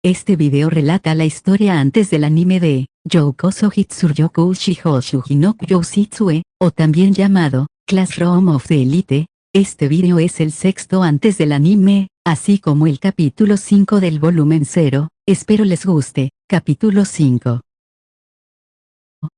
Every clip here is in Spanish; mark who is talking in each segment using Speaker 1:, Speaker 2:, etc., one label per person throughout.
Speaker 1: Este video relata la historia antes del anime de Youkoso Hitsuryoku Shihoshu Hinoku Yousitsue, o también llamado Classroom of the Elite. Este video es el sexto antes del anime, así como el capítulo 5 del volumen 0. Espero les guste. Capítulo 5.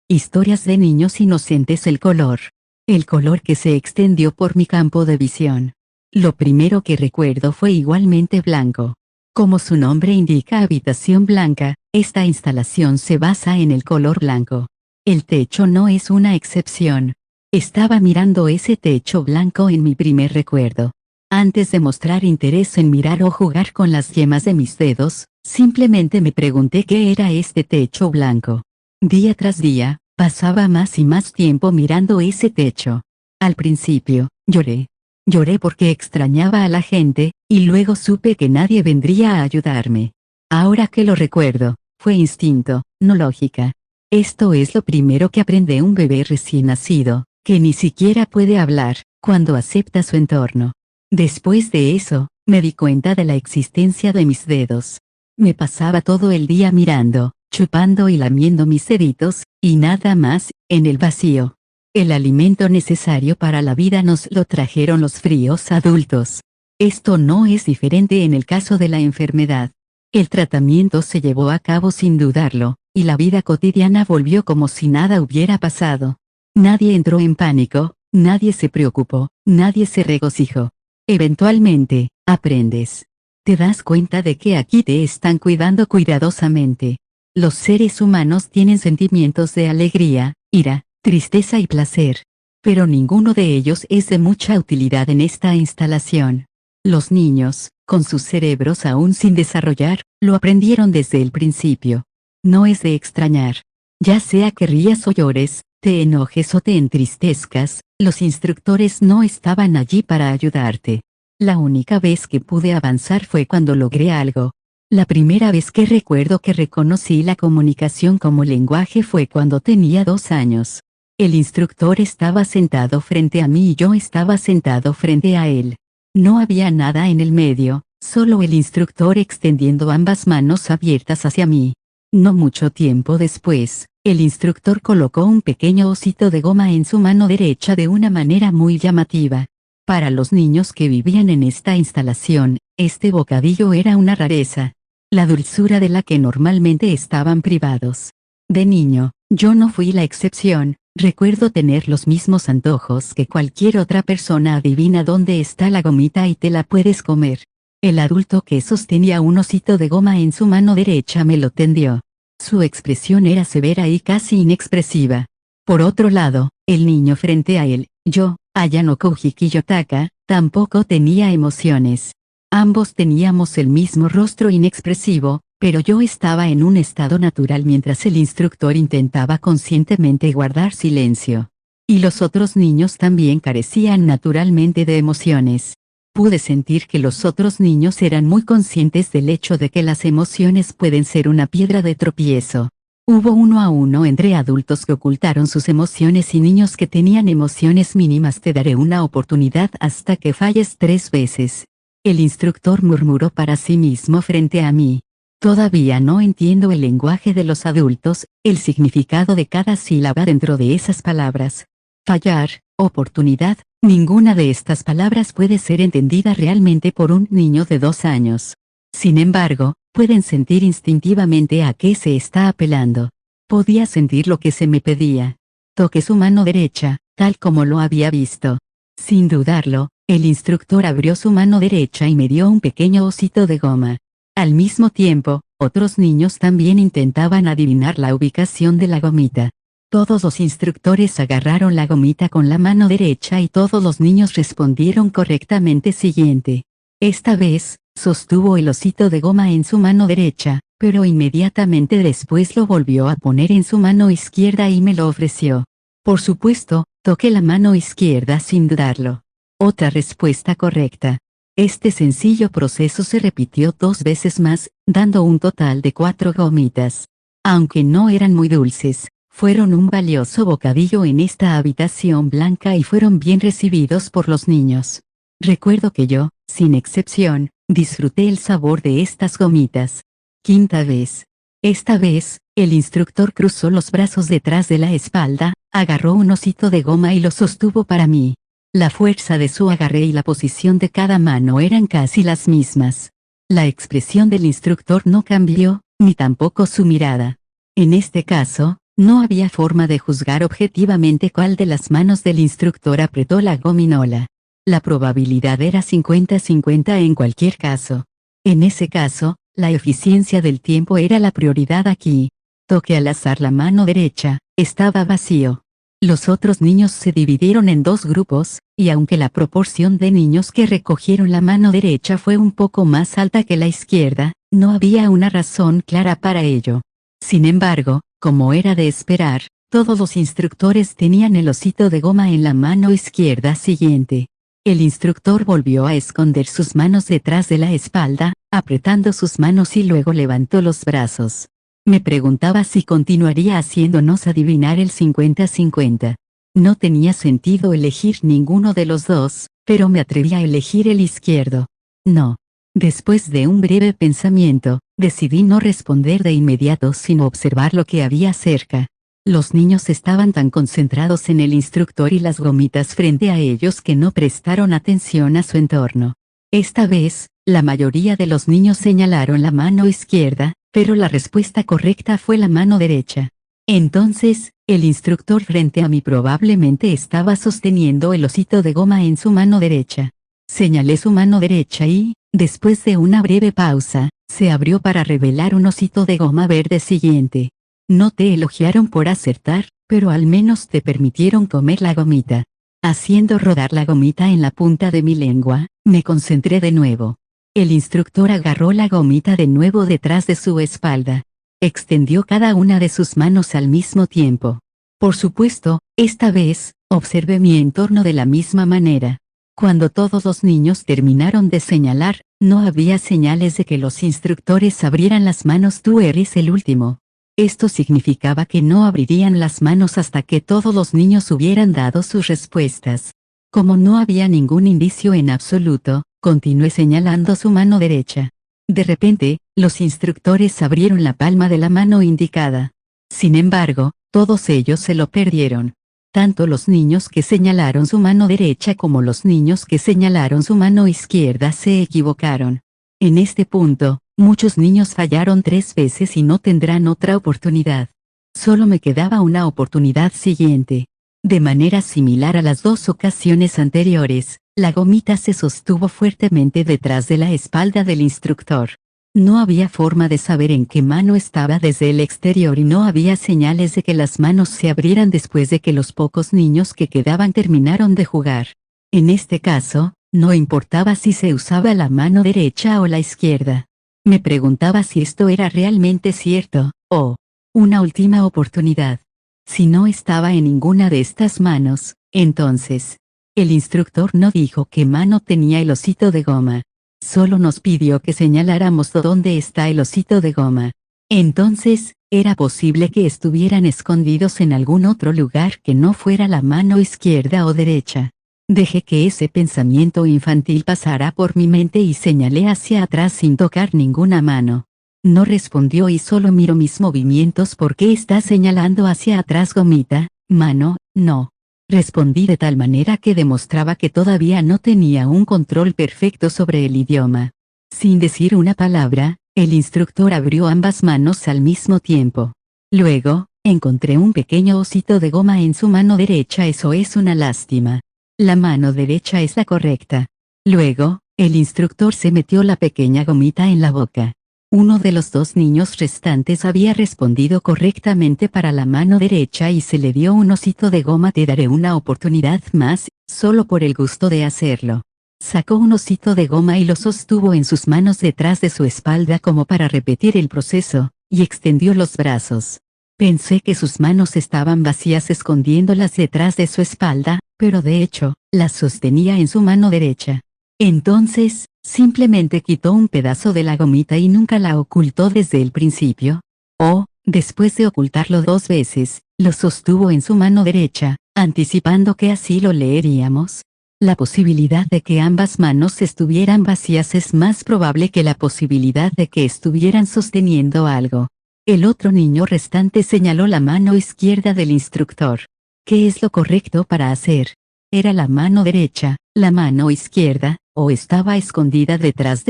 Speaker 1: Historias de niños inocentes. El color que se extendió por mi campo de visión. Lo primero que recuerdo fue igualmente blanco. Como su nombre indica, habitación blanca, esta instalación se basa en el color blanco. El techo no es una excepción. Estaba mirando ese techo blanco en mi primer recuerdo. Antes de mostrar interés en mirar o jugar con las yemas de mis dedos, simplemente me pregunté qué era este techo blanco. Día tras día, pasaba más y más tiempo mirando ese techo. Al principio, lloré. Lloré porque extrañaba a la gente, y luego supe que nadie vendría a ayudarme. Ahora que lo recuerdo, fue instinto, no lógica. Esto es lo primero que aprende un bebé recién nacido, que ni siquiera puede hablar, cuando acepta su entorno. Después de eso, me di cuenta de la existencia de mis dedos. Me pasaba todo el día mirando, chupando y lamiendo mis deditos, y nada más, en el vacío. El alimento necesario para la vida nos lo trajeron los fríos adultos. Esto no es diferente en el caso de la enfermedad. El tratamiento se llevó a cabo sin dudarlo, y la vida cotidiana volvió como si nada hubiera pasado. Nadie entró en pánico, nadie se preocupó, nadie se regocijó. Eventualmente, aprendes. Te das cuenta de que aquí te están cuidando cuidadosamente. Los seres humanos tienen sentimientos de alegría, ira, tristeza y placer. Pero ninguno de ellos es de mucha utilidad en esta instalación. Los niños, con sus cerebros aún sin desarrollar, lo aprendieron desde el principio. No es de extrañar. Ya sea que rías o llores, te enojes o te entristezcas, los instructores no estaban allí para ayudarte. La única vez que pude avanzar fue cuando logré algo. La primera vez que recuerdo que reconocí la comunicación como lenguaje fue cuando tenía 2 años. El instructor estaba sentado frente a mí y yo estaba sentado frente a él. No había nada en el medio, solo el instructor extendiendo ambas manos abiertas hacia mí. No mucho tiempo después, el instructor colocó un pequeño osito de goma en su mano derecha de una manera muy llamativa. Para los niños que vivían en esta instalación, este bocadillo era una rareza. La dulzura de la que normalmente estaban privados. De niño, yo no fui la excepción. Recuerdo tener los mismos antojos que cualquier otra persona. Adivina dónde está la gomita y te la puedes comer. El adulto que sostenía un osito de goma en su mano derecha me lo tendió. Su expresión era severa y casi inexpresiva. Por otro lado, el niño frente a él, yo, Ayano Koji Kiyotaka, tampoco tenía emociones. Ambos teníamos el mismo rostro inexpresivo, pero yo estaba en un estado natural mientras el instructor intentaba conscientemente guardar silencio. Y los otros niños también carecían naturalmente de emociones. Pude sentir que los otros niños eran muy conscientes del hecho de que las emociones pueden ser una piedra de tropiezo. Hubo 1 a 1 entre adultos que ocultaron sus emociones y niños que tenían emociones mínimas. Te daré una oportunidad hasta que falles 3 veces. El instructor murmuró para sí mismo frente a mí. Todavía no entiendo el lenguaje de los adultos, el significado de cada sílaba dentro de esas palabras. Fallar, oportunidad, ninguna de estas palabras puede ser entendida realmente por un niño de 2 años. Sin embargo, pueden sentir instintivamente a qué se está apelando. Podía sentir lo que se me pedía. Toqué su mano derecha, tal como lo había visto. Sin dudarlo, el instructor abrió su mano derecha y me dio un pequeño osito de goma. Al mismo tiempo, otros niños también intentaban adivinar la ubicación de la gomita. Todos los instructores agarraron la gomita con la mano derecha y todos los niños respondieron correctamente. Siguiente. Esta vez, sostuvo el osito de goma en su mano derecha, pero inmediatamente después lo volvió a poner en su mano izquierda y me lo ofreció. Por supuesto, toqué la mano izquierda sin dudarlo. Otra respuesta correcta. Este sencillo proceso se repitió 2 veces más, dando un total de 4 gomitas. Aunque no eran muy dulces, fueron un valioso bocadillo en esta habitación blanca y fueron bien recibidos por los niños. Recuerdo que yo, sin excepción, disfruté el sabor de estas gomitas. Quinta vez. Esta vez, el instructor cruzó los brazos detrás de la espalda, agarró un osito de goma y lo sostuvo para mí. La fuerza de su agarre y la posición de cada mano eran casi las mismas. La expresión del instructor no cambió, ni tampoco su mirada. En este caso, no había forma de juzgar objetivamente cuál de las manos del instructor apretó la gominola. La probabilidad era 50-50 en cualquier caso. En ese caso, la eficiencia del tiempo era la prioridad aquí. Toqué al azar la mano derecha, estaba vacío. Los otros niños se dividieron en dos grupos, y aunque la proporción de niños que recogieron la mano derecha fue un poco más alta que la izquierda, no había una razón clara para ello. Sin embargo, como era de esperar, todos los instructores tenían el osito de goma en la mano izquierda siguiente. El instructor volvió a esconder sus manos detrás de la espalda, apretando sus manos y luego levantó los brazos. Me preguntaba si continuaría haciéndonos adivinar el 50-50. No tenía sentido elegir ninguno de los dos, pero me atreví a elegir el izquierdo. No. Después de un breve pensamiento, decidí no responder de inmediato sino observar lo que había cerca. Los niños estaban tan concentrados en el instructor y las gomitas frente a ellos que no prestaron atención a su entorno. Esta vez, la mayoría de los niños señalaron la mano izquierda, pero la respuesta correcta fue la mano derecha. Entonces, el instructor frente a mí probablemente estaba sosteniendo el osito de goma en su mano derecha. Señalé su mano derecha y, después de una breve pausa, se abrió para revelar un osito de goma verde siguiente. No te elogiaron por acertar, pero al menos te permitieron comer la gomita. Haciendo rodar la gomita en la punta de mi lengua, me concentré de nuevo. El instructor agarró la gomita de nuevo detrás de su espalda. Extendió cada una de sus manos al mismo tiempo. Por supuesto, esta vez, observé mi entorno de la misma manera. Cuando todos los niños terminaron de señalar, no había señales de que los instructores abrieran las manos. Tú eres el último. Esto significaba que no abrirían las manos hasta que todos los niños hubieran dado sus respuestas. Como no había ningún indicio en absoluto, continué señalando su mano derecha. De repente, los instructores abrieron la palma de la mano indicada. Sin embargo, todos ellos se lo perdieron. Tanto los niños que señalaron su mano derecha como los niños que señalaron su mano izquierda se equivocaron. En este punto, muchos niños fallaron 3 veces y no tendrán otra oportunidad. Solo me quedaba una oportunidad siguiente. De manera similar a las 2 ocasiones anteriores, la gomita se sostuvo fuertemente detrás de la espalda del instructor. No había forma de saber en qué mano estaba desde el exterior y no había señales de que las manos se abrieran después de que los pocos niños que quedaban terminaron de jugar. En este caso, no importaba si se usaba la mano derecha o la izquierda. Me preguntaba si esto era realmente cierto, o una última oportunidad. Si no estaba en ninguna de estas manos, entonces, el instructor no dijo qué mano tenía el osito de goma. Solo nos pidió que señaláramos dónde está el osito de goma. Entonces, era posible que estuvieran escondidos en algún otro lugar que no fuera la mano izquierda o derecha. Dejé que ese pensamiento infantil pasara por mi mente y señalé hacia atrás sin tocar ninguna mano. No respondió y solo miró mis movimientos. ¿Por qué estás señalando hacia atrás, gomita? Mano, no. Respondí de tal manera que demostraba que todavía no tenía un control perfecto sobre el idioma. Sin decir una palabra, el instructor abrió ambas manos al mismo tiempo. Luego, encontré un pequeño osito de goma en su mano derecha. Eso es una lástima. La mano derecha es la correcta. Luego, el instructor se metió la pequeña gomita en la boca. Uno de los 2 niños restantes había respondido correctamente para la mano derecha y se le dio un osito de goma. Te daré una oportunidad más, solo por el gusto de hacerlo. Sacó un osito de goma y lo sostuvo en sus manos detrás de su espalda como para repetir el proceso, y extendió los brazos. Pensé que sus manos estaban vacías escondiéndolas detrás de su espalda, pero de hecho, las sostenía en su mano derecha. Entonces, simplemente quitó un pedazo de la gomita y nunca la ocultó desde el principio. O, después de ocultarlo 2 veces, lo sostuvo en su mano derecha, anticipando que así lo leeríamos. La posibilidad de que ambas manos estuvieran vacías es más probable que la posibilidad de que estuvieran sosteniendo algo. El otro niño restante señaló la mano izquierda del instructor. ¿Qué es lo correcto para hacer? ¿Era la mano derecha, la mano izquierda, o estaba escondida detrás?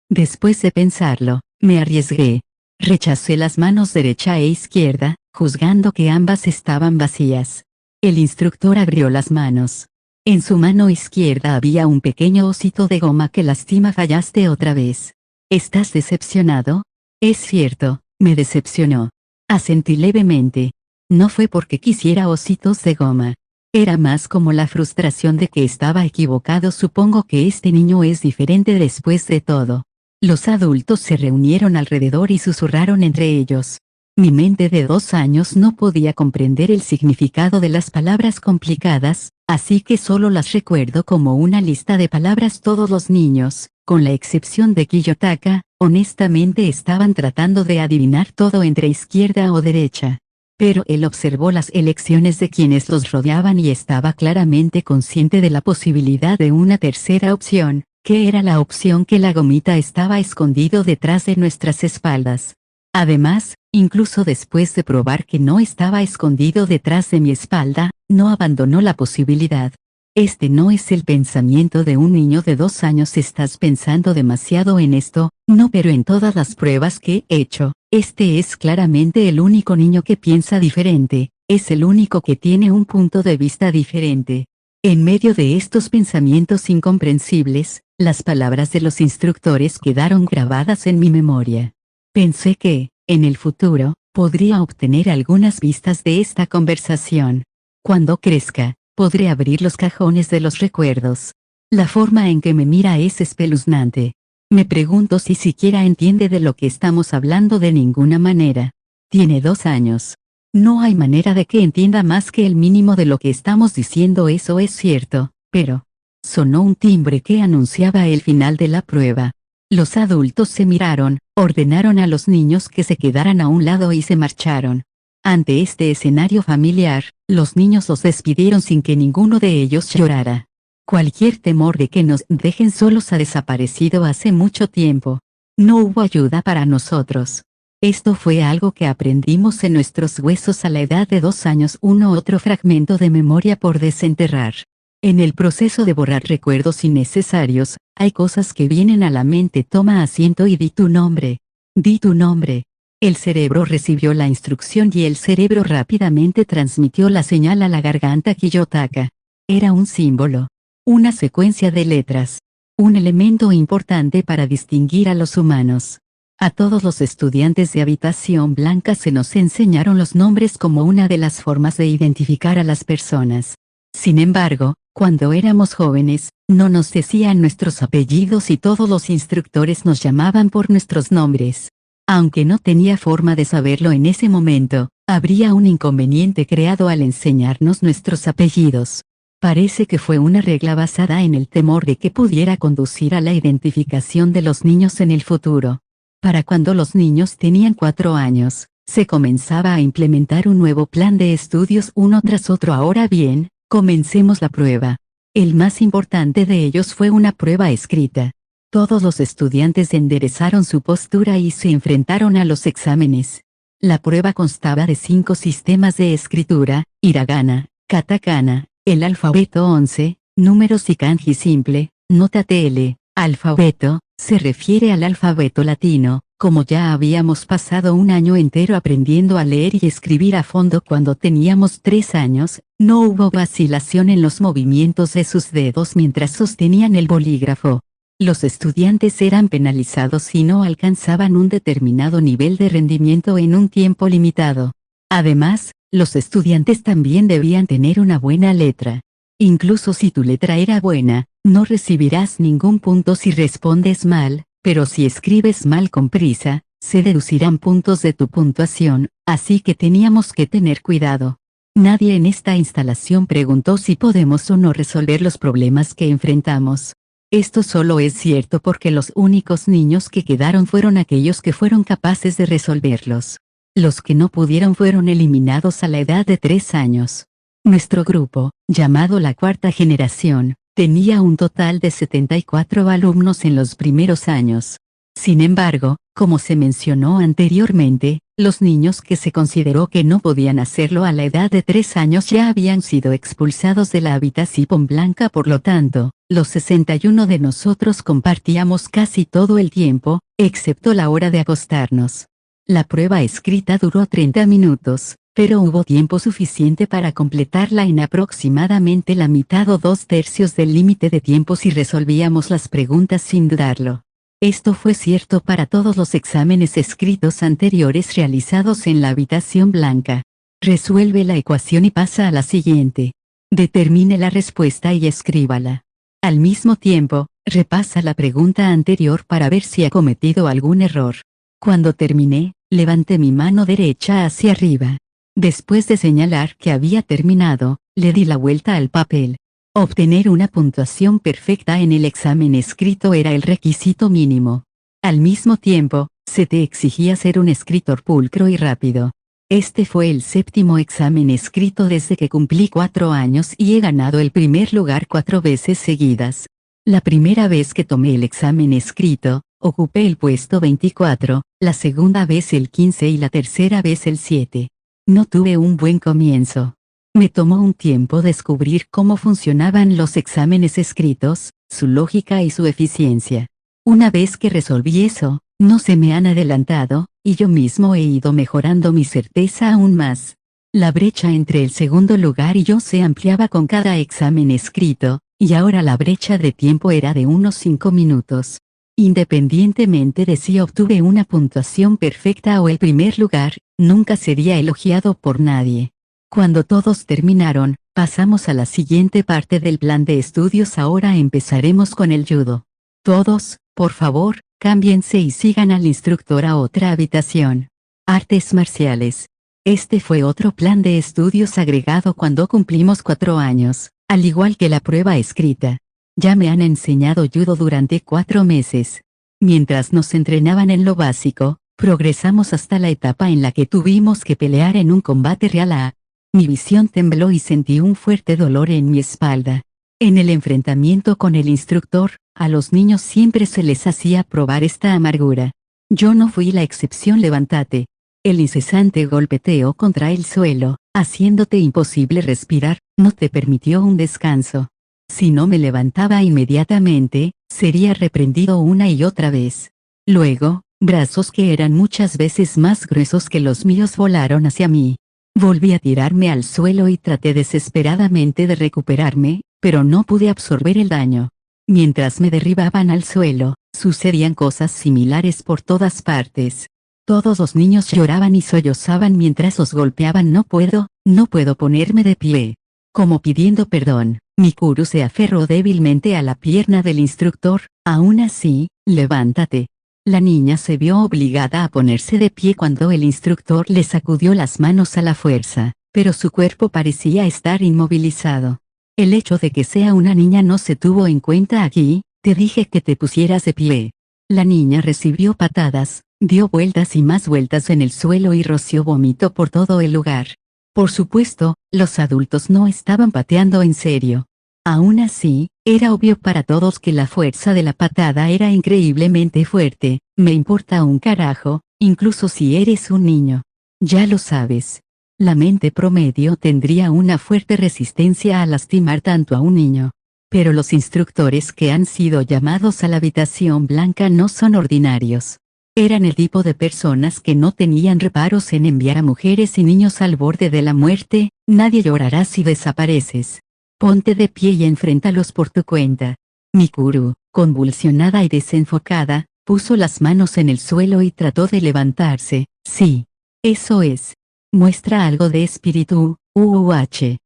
Speaker 1: Después de pensarlo, me arriesgué. Rechacé las manos derecha e izquierda, juzgando que ambas estaban vacías. El instructor abrió las manos. En su mano izquierda había un pequeño osito de goma. ¡Qué lástima, fallaste otra vez! ¿Estás decepcionado? Es cierto, me decepcionó. Asentí levemente. No fue porque quisiera ositos de goma. Era más como la frustración de que estaba equivocado. Supongo que este niño es diferente después de todo. Los adultos se reunieron alrededor y susurraron entre ellos. Mi mente de 2 años no podía comprender el significado de las palabras complicadas, así que solo las recuerdo como una lista de palabras. Todos los niños, con la excepción de Kiyotaka, honestamente estaban tratando de adivinar todo entre izquierda o derecha. Pero él observó las elecciones de quienes los rodeaban y estaba claramente consciente de la posibilidad de una tercera opción, que era la opción que la gomita estaba escondido detrás de nuestras espaldas. Además, incluso después de probar que no estaba escondido detrás de mi espalda, no abandonó la posibilidad. Este no es el pensamiento de un niño de 2 años. Estás pensando demasiado en esto. No, pero en todas las pruebas que he hecho, este es claramente el único niño que piensa diferente, es el único que tiene un punto de vista diferente. En medio de estos pensamientos incomprensibles, las palabras de los instructores quedaron grabadas en mi memoria. Pensé que, en el futuro, podría obtener algunas vistas de esta conversación. Cuando crezca, podré abrir los cajones de los recuerdos. La forma en que me mira es espeluznante. Me pregunto si siquiera entiende de lo que estamos hablando. De ninguna manera. Tiene 2 años. No hay manera de que entienda más que el mínimo de lo que estamos diciendo. Eso es cierto, pero... Sonó un timbre que anunciaba el final de la prueba. Los adultos se miraron, ordenaron a los niños que se quedaran a un lado y se marcharon. Ante este escenario familiar, los niños los despidieron sin que ninguno de ellos llorara. Cualquier temor de que nos dejen solos ha desaparecido hace mucho tiempo. No hubo ayuda para nosotros. Esto fue algo que aprendimos en nuestros huesos a la edad de 2 años. Otro fragmento de memoria por desenterrar. En el proceso de borrar recuerdos innecesarios, hay cosas que vienen a la mente. Toma asiento y di tu nombre. Di tu nombre. El cerebro recibió la instrucción y el cerebro rápidamente transmitió la señal a la garganta. Kiyotaka. Era un símbolo. Una secuencia de letras. Un elemento importante para distinguir a los humanos. A todos los estudiantes de habitación blanca se nos enseñaron los nombres como una de las formas de identificar a las personas. Sin embargo, cuando éramos jóvenes, no nos decían nuestros apellidos y todos los instructores nos llamaban por nuestros nombres. Aunque no tenía forma de saberlo en ese momento, habría un inconveniente creado al enseñarnos nuestros apellidos. Parece que fue una regla basada en el temor de que pudiera conducir a la identificación de los niños en el futuro. Para cuando los niños tenían 4 años, se comenzaba a implementar un nuevo plan de estudios uno tras otro. Ahora bien, comencemos la prueba. El más importante de ellos fue una prueba escrita. Todos los estudiantes enderezaron su postura y se enfrentaron a los exámenes. La prueba constaba de 5 sistemas de escritura: hiragana, katakana, el alfabeto 11, números y kanji simple. Nota TL. Alfabeto, se refiere al alfabeto latino. Como ya habíamos pasado un año entero aprendiendo a leer y escribir a fondo cuando teníamos 3 años, no hubo vacilación en los movimientos de sus dedos mientras sostenían el bolígrafo. Los estudiantes eran penalizados si no alcanzaban un determinado nivel de rendimiento en un tiempo limitado. Además, los estudiantes también debían tener una buena letra. Incluso si tu letra era buena, no recibirás ningún punto si respondes mal, pero si escribes mal con prisa, se deducirán puntos de tu puntuación, así que teníamos que tener cuidado. Nadie en esta instalación preguntó si podemos o no resolver los problemas que enfrentamos. Esto solo es cierto porque los únicos niños que quedaron fueron aquellos que fueron capaces de resolverlos. Los que no pudieron fueron eliminados a la edad de 3 años. Nuestro grupo, llamado la cuarta generación, Tenía un total de 74 alumnos en los primeros años. Sin embargo, como se mencionó anteriormente, los niños que se consideró que no podían hacerlo a la edad de 3 años ya habían sido expulsados de la habitación blanca. Por lo tanto, los 61 de nosotros compartíamos casi todo el tiempo, excepto la hora de acostarnos. La prueba escrita duró 30 minutos, pero hubo tiempo suficiente para completarla en aproximadamente la mitad o 2/3 del límite de tiempo si resolvíamos las preguntas sin dudarlo. Esto fue cierto para todos los exámenes escritos anteriores realizados en la habitación blanca. Resuelve la ecuación y pasa a la siguiente. Determine la respuesta y escríbala. Al mismo tiempo, repasa la pregunta anterior para ver si ha cometido algún error. Cuando terminé, levanté mi mano derecha hacia arriba. Después de señalar que había terminado, le di la vuelta al papel. Obtener una puntuación perfecta en el examen escrito era el requisito mínimo. Al mismo tiempo, se te exigía ser un escritor pulcro y rápido. Este fue el 7º examen escrito desde que cumplí 4 años y he ganado el primer lugar 4 veces seguidas. La primera vez que tomé el examen escrito, ocupé el puesto 24, la segunda vez el 15 y la tercera vez el 7. No tuve un buen comienzo. Me tomó un tiempo descubrir cómo funcionaban los exámenes escritos, su lógica y su eficiencia. Una vez que resolví eso, no se me han adelantado, y yo mismo he ido mejorando mi certeza aún más. La brecha entre el segundo lugar y yo se ampliaba con cada examen escrito, y ahora la brecha de tiempo era de unos 5 minutos. Independientemente de si obtuve una puntuación perfecta o el primer lugar, nunca sería elogiado por nadie. Cuando todos terminaron, pasamos a la siguiente parte del plan de estudios. Ahora empezaremos con el judo. Todos, por favor, cámbiense y sigan al instructor a otra habitación. Artes marciales. Este fue otro plan de estudios agregado cuando cumplimos 4 años, al igual que la prueba escrita. Ya me han enseñado judo durante 4 meses. Mientras nos entrenaban en lo básico, progresamos hasta la etapa en la que tuvimos que pelear en un combate real. Mi visión tembló y sentí un fuerte dolor en mi espalda. En el enfrentamiento con el instructor, a los niños siempre se les hacía probar esta amargura. Yo no fui la excepción. Levántate. El incesante golpeteo contra el suelo, haciéndote imposible respirar, no te permitió un descanso. Si no me levantaba inmediatamente, sería reprendido una y otra vez. Luego, brazos que eran muchas veces más gruesos que los míos volaron hacia mí. Volví a tirarme al suelo y traté desesperadamente de recuperarme, pero no pude absorber el daño. Mientras me derribaban al suelo, sucedían cosas similares por todas partes. Todos los niños lloraban y sollozaban mientras los golpeaban. No puedo ponerme de pie. Como pidiendo perdón, Mikuru se aferró débilmente a la pierna del instructor. Aún así, levántate. La niña se vio obligada a ponerse de pie cuando el instructor le sacudió las manos a la fuerza, pero su cuerpo parecía estar inmovilizado. El hecho de que sea una niña no se tuvo en cuenta aquí. Te dije que te pusieras de pie. La niña recibió patadas, dio vueltas y más vueltas en el suelo y roció vómito por todo el lugar. Por supuesto, los adultos no estaban pateando en serio. Aún así, era obvio para todos que la fuerza de la patada era increíblemente fuerte. Me importa un carajo, incluso si eres un niño. Ya lo sabes. La mente promedio tendría una fuerte resistencia a lastimar tanto a un niño. Pero los instructores que han sido llamados a la habitación blanca no son ordinarios. Eran el tipo de personas que no tenían reparos en enviar a mujeres y niños al borde de la muerte. Nadie llorará si desapareces. Ponte de pie y enfréntalos por tu cuenta. Mikuru, convulsionada y desenfocada, puso las manos en el suelo y trató de levantarse. Sí. Eso es. Muestra algo de espíritu, GH.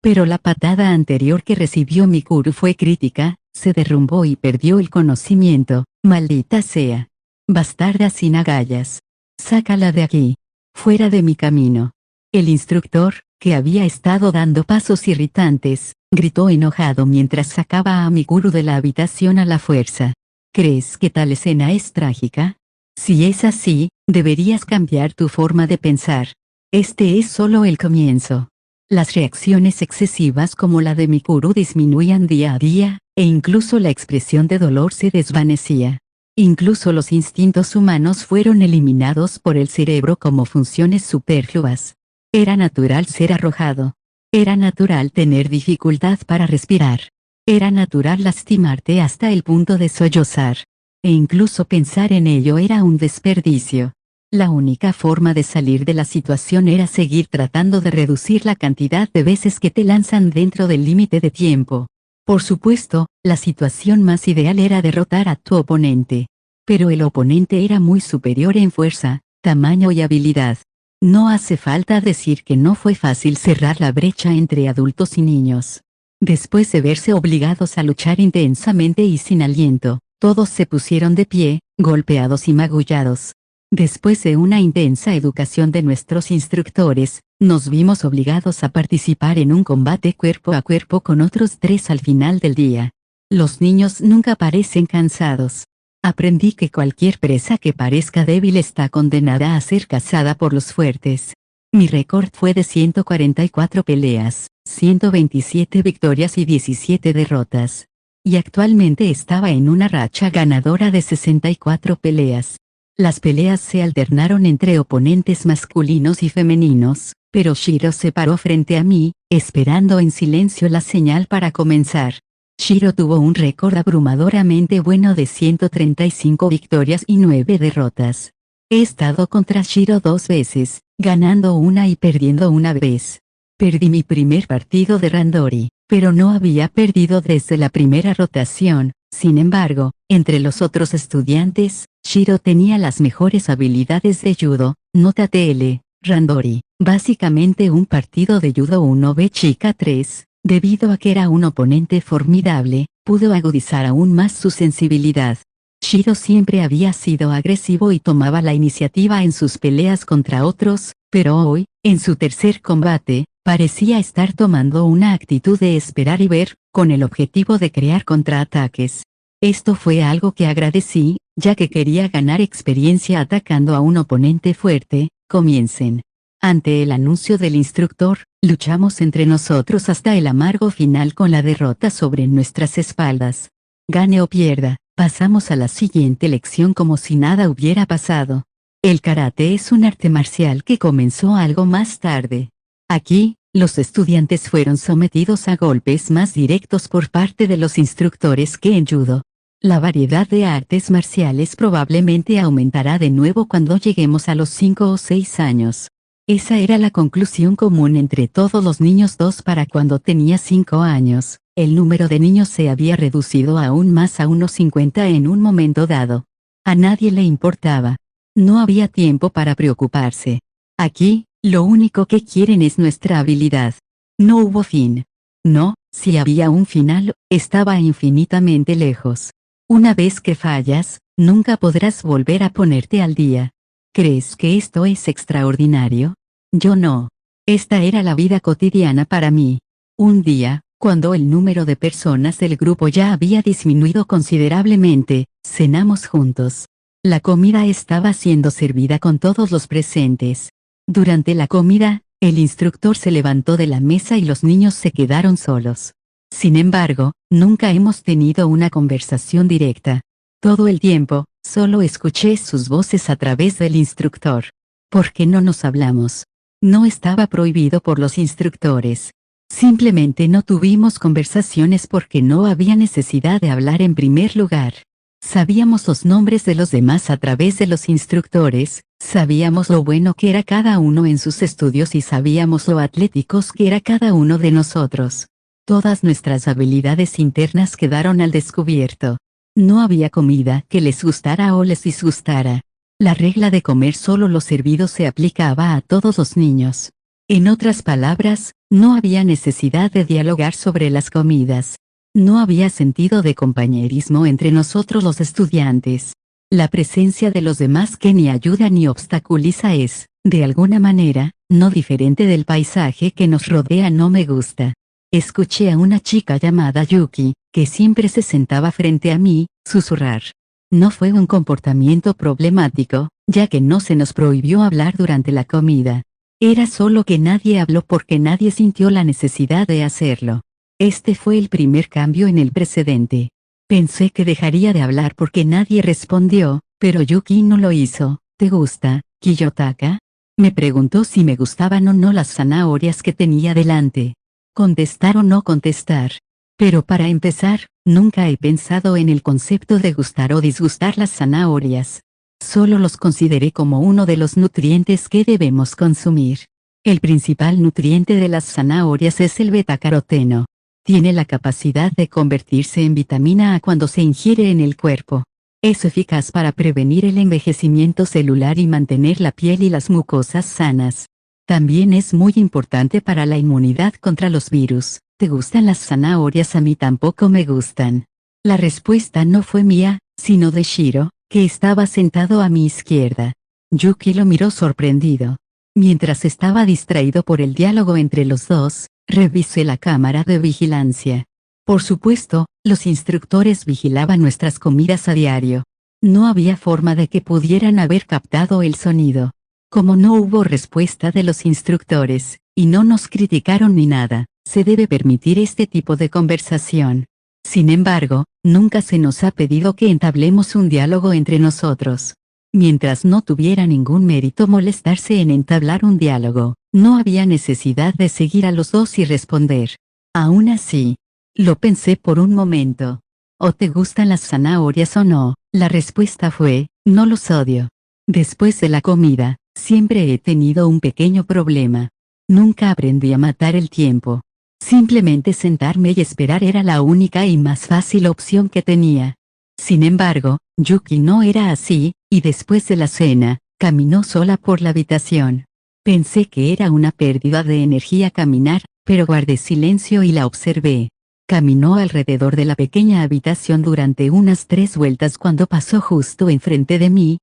Speaker 1: Pero la patada anterior que recibió Mikuru fue crítica, se derrumbó y perdió el conocimiento. Maldita sea. Bastarda sin agallas. Sácala de aquí. Fuera de mi camino. El instructor, que había estado dando pasos irritantes, gritó enojado mientras sacaba a Mikuru de la habitación a la fuerza. ¿Crees que tal escena es trágica? Si es así, deberías cambiar tu forma de pensar. Este es solo el comienzo. Las reacciones excesivas como la de Mikuru disminuían día a día, e incluso la expresión de dolor se desvanecía. Incluso los instintos humanos fueron eliminados por el cerebro como funciones superfluas. Era natural ser arrojado. Era natural tener dificultad para respirar. Era natural lastimarte hasta el punto de sollozar. E incluso pensar en ello era un desperdicio. La única forma de salir de la situación era seguir tratando de reducir la cantidad de veces que te lanzan dentro del límite de tiempo. Por supuesto, la situación más ideal era derrotar a tu oponente. Pero el oponente era muy superior en fuerza, tamaño y habilidad. No hace falta decir que no fue fácil cerrar la brecha entre adultos y niños. Después de verse obligados a luchar intensamente y sin aliento, todos se pusieron de pie, golpeados y magullados. Después de una intensa educación de nuestros instructores, nos vimos obligados a participar en un combate cuerpo a cuerpo con otros 3 al final del día. Los niños nunca parecen cansados. Aprendí que cualquier presa que parezca débil está condenada a ser cazada por los fuertes. Mi récord fue de 144 peleas, 127 victorias y 17 derrotas. Y actualmente estaba en una racha ganadora de 64 peleas. Las peleas se alternaron entre oponentes masculinos y femeninos, pero Shiro se paró frente a mí, esperando en silencio la señal para comenzar. Shiro tuvo un récord abrumadoramente bueno de 135 victorias y 9 derrotas. He estado contra Shiro 2 veces, ganando una y perdiendo una vez. Perdí mi primer partido de Randori, pero no había perdido desde la primera rotación. Sin embargo, entre los otros estudiantes, Shiro tenía las mejores habilidades de judo, nota TL, Randori, básicamente un partido de judo 1B chica 3, debido a que era un oponente formidable, pudo agudizar aún más su sensibilidad. Shiro siempre había sido agresivo y tomaba la iniciativa en sus peleas contra otros, pero hoy, en su tercer combate, parecía estar tomando una actitud de esperar y ver, con el objetivo de crear contraataques. Esto fue algo que agradecí, ya que quería ganar experiencia atacando a un oponente fuerte. Comiencen. Ante el anuncio del instructor, luchamos entre nosotros hasta el amargo final con la derrota sobre nuestras espaldas. Gane o pierda, pasamos a la siguiente lección como si nada hubiera pasado. El karate es un arte marcial que comenzó algo más tarde. Aquí, los estudiantes fueron sometidos a golpes más directos por parte de los instructores que en judo. La variedad de artes marciales probablemente aumentará de nuevo cuando lleguemos a los 5 o 6 años. Esa era la conclusión común entre todos los niños. Para cuando tenía 5 años, el número de niños se había reducido aún más a unos 50 en un momento dado. A nadie le importaba. No había tiempo para preocuparse. Aquí, lo único que quieren es nuestra habilidad. No hubo fin. No, si había un final, estaba infinitamente lejos. Una vez que fallas, nunca podrás volver a ponerte al día. ¿Crees que esto es extraordinario? Yo no. Esta era la vida cotidiana para mí. Un día, cuando el número de personas del grupo ya había disminuido considerablemente, cenamos juntos. La comida estaba siendo servida con todos los presentes. Durante la comida, el instructor se levantó de la mesa y los niños se quedaron solos. Sin embargo, nunca hemos tenido una conversación directa. Todo el tiempo, solo escuché sus voces a través del instructor. ¿Por qué no nos hablamos? No estaba prohibido por los instructores. Simplemente no tuvimos conversaciones porque no había necesidad de hablar en primer lugar. Sabíamos los nombres de los demás a través de los instructores, sabíamos lo bueno que era cada uno en sus estudios y sabíamos lo atléticos que era cada uno de nosotros. Todas nuestras habilidades internas quedaron al descubierto. No había comida que les gustara o les disgustara. La regla de comer solo lo servido se aplicaba a todos los niños. En otras palabras, no había necesidad de dialogar sobre las comidas. No había sentido de compañerismo entre nosotros los estudiantes. La presencia de los demás que ni ayuda ni obstaculiza es, de alguna manera, no diferente del paisaje que nos rodea. No me gusta. Escuché a una chica llamada Yuki, que siempre se sentaba frente a mí, susurrar. No fue un comportamiento problemático, ya que no se nos prohibió hablar durante la comida. Era solo que nadie habló porque nadie sintió la necesidad de hacerlo. Este fue el primer cambio en el precedente. Pensé que dejaría de hablar porque nadie respondió, pero Yuki no lo hizo. ¿Te gusta, Kiyotaka? Me preguntó si me gustaban o no las zanahorias que tenía delante. Contestar o no contestar. Pero para empezar, nunca he pensado en el concepto de gustar o disgustar las zanahorias. Solo los consideré como uno de los nutrientes que debemos consumir. El principal nutriente de las zanahorias es el betacaroteno. Tiene la capacidad de convertirse en vitamina A cuando se ingiere en el cuerpo. Es eficaz para prevenir el envejecimiento celular y mantener la piel y las mucosas sanas. También es muy importante para la inmunidad contra los virus. ¿Te gustan las zanahorias? A mí tampoco me gustan. La respuesta no fue mía, sino de Shiro, que estaba sentado a mi izquierda. Yuki lo miró sorprendido. Mientras estaba distraído por el diálogo entre los dos, revisé la cámara de vigilancia. Por supuesto, los instructores vigilaban nuestras comidas a diario. No había forma de que pudieran haber captado el sonido. Como no hubo respuesta de los instructores, y no nos criticaron ni nada, se debe permitir este tipo de conversación. Sin embargo, nunca se nos ha pedido que entablemos un diálogo entre nosotros. Mientras no tuviera ningún mérito molestarse en entablar un diálogo, no había necesidad de seguir a los dos y responder. Aún así, lo pensé por un momento. ¿O te gustan las zanahorias o no? La respuesta fue, no los odio. Después de la comida, siempre he tenido un pequeño problema. Nunca aprendí a matar el tiempo. Simplemente sentarme y esperar era la única y más fácil opción que tenía. Sin embargo, Yuki no era así, y después de la cena, caminó sola por la habitación. Pensé que era una pérdida de energía caminar, pero guardé silencio y la observé. Caminó alrededor de la pequeña habitación durante unas 3 vueltas cuando pasó justo enfrente de mí.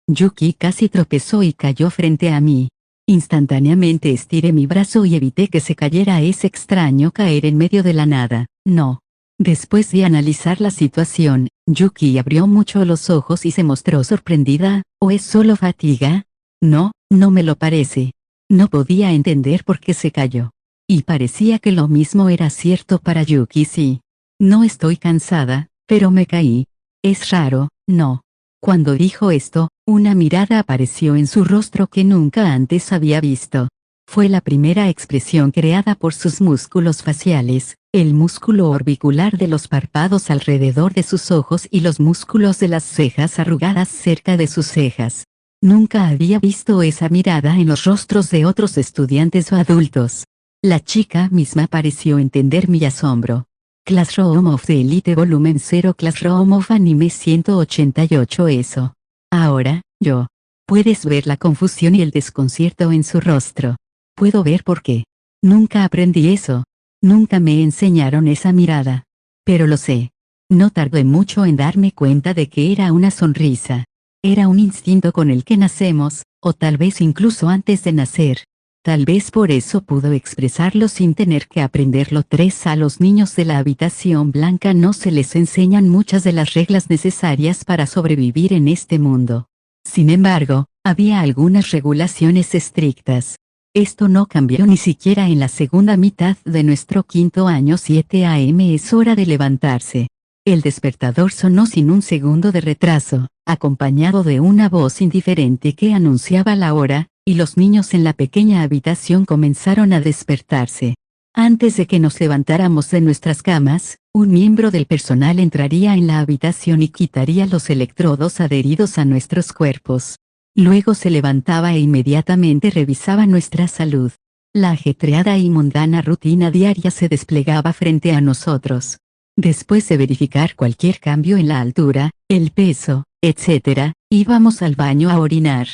Speaker 1: Yuki casi tropezó y cayó frente a mí. Instantáneamente estiré mi brazo y evité que se cayera. Es extraño caer en medio de la nada, ¿no? Después de analizar la situación, Yuki abrió mucho los ojos y se mostró sorprendida. ¿O es solo fatiga? No, no me lo parece. No podía entender por qué se cayó. Y parecía que lo mismo era cierto para Yuki. Sí. No estoy cansada, pero me caí. Es raro, ¿no? Cuando dijo esto, una mirada apareció en su rostro que nunca antes había visto. Fue la primera expresión creada por sus músculos faciales, el músculo orbicular de los párpados alrededor de sus ojos y los músculos de las cejas arrugadas cerca de sus cejas. Nunca había visto esa mirada en los rostros de otros estudiantes o adultos. La chica misma pareció entender mi asombro. Classroom of the Elite Volumen 0 Classroom of Anime 188. Eso. Ahora, yo. Puedes ver la confusión y el desconcierto en su rostro. Puedo ver por qué. Nunca aprendí eso. Nunca me enseñaron esa mirada. Pero lo sé. No tardé mucho en darme cuenta de que era una sonrisa. Era un instinto con el que nacemos, o tal vez incluso antes de nacer. Tal vez por eso pudo expresarlo sin tener que aprenderlo. 3. A los niños de la habitación blanca no se les enseñan muchas de las reglas necesarias para sobrevivir en este mundo. Sin embargo, había algunas regulaciones estrictas. Esto no cambió ni siquiera en la segunda mitad de nuestro quinto año. 7 a.m. Es hora de levantarse. El despertador sonó sin un segundo de retraso, acompañado de una voz indiferente que anunciaba la hora, y los niños en la pequeña habitación comenzaron a despertarse. Antes de que nos levantáramos de nuestras camas, un miembro del personal entraría en la habitación y quitaría los electrodos adheridos a nuestros cuerpos. Luego se levantaba e inmediatamente revisaba nuestra salud. La ajetreada y mundana rutina diaria se desplegaba frente a nosotros. Después de verificar cualquier cambio en la altura, el peso, etc., íbamos al baño a orinar.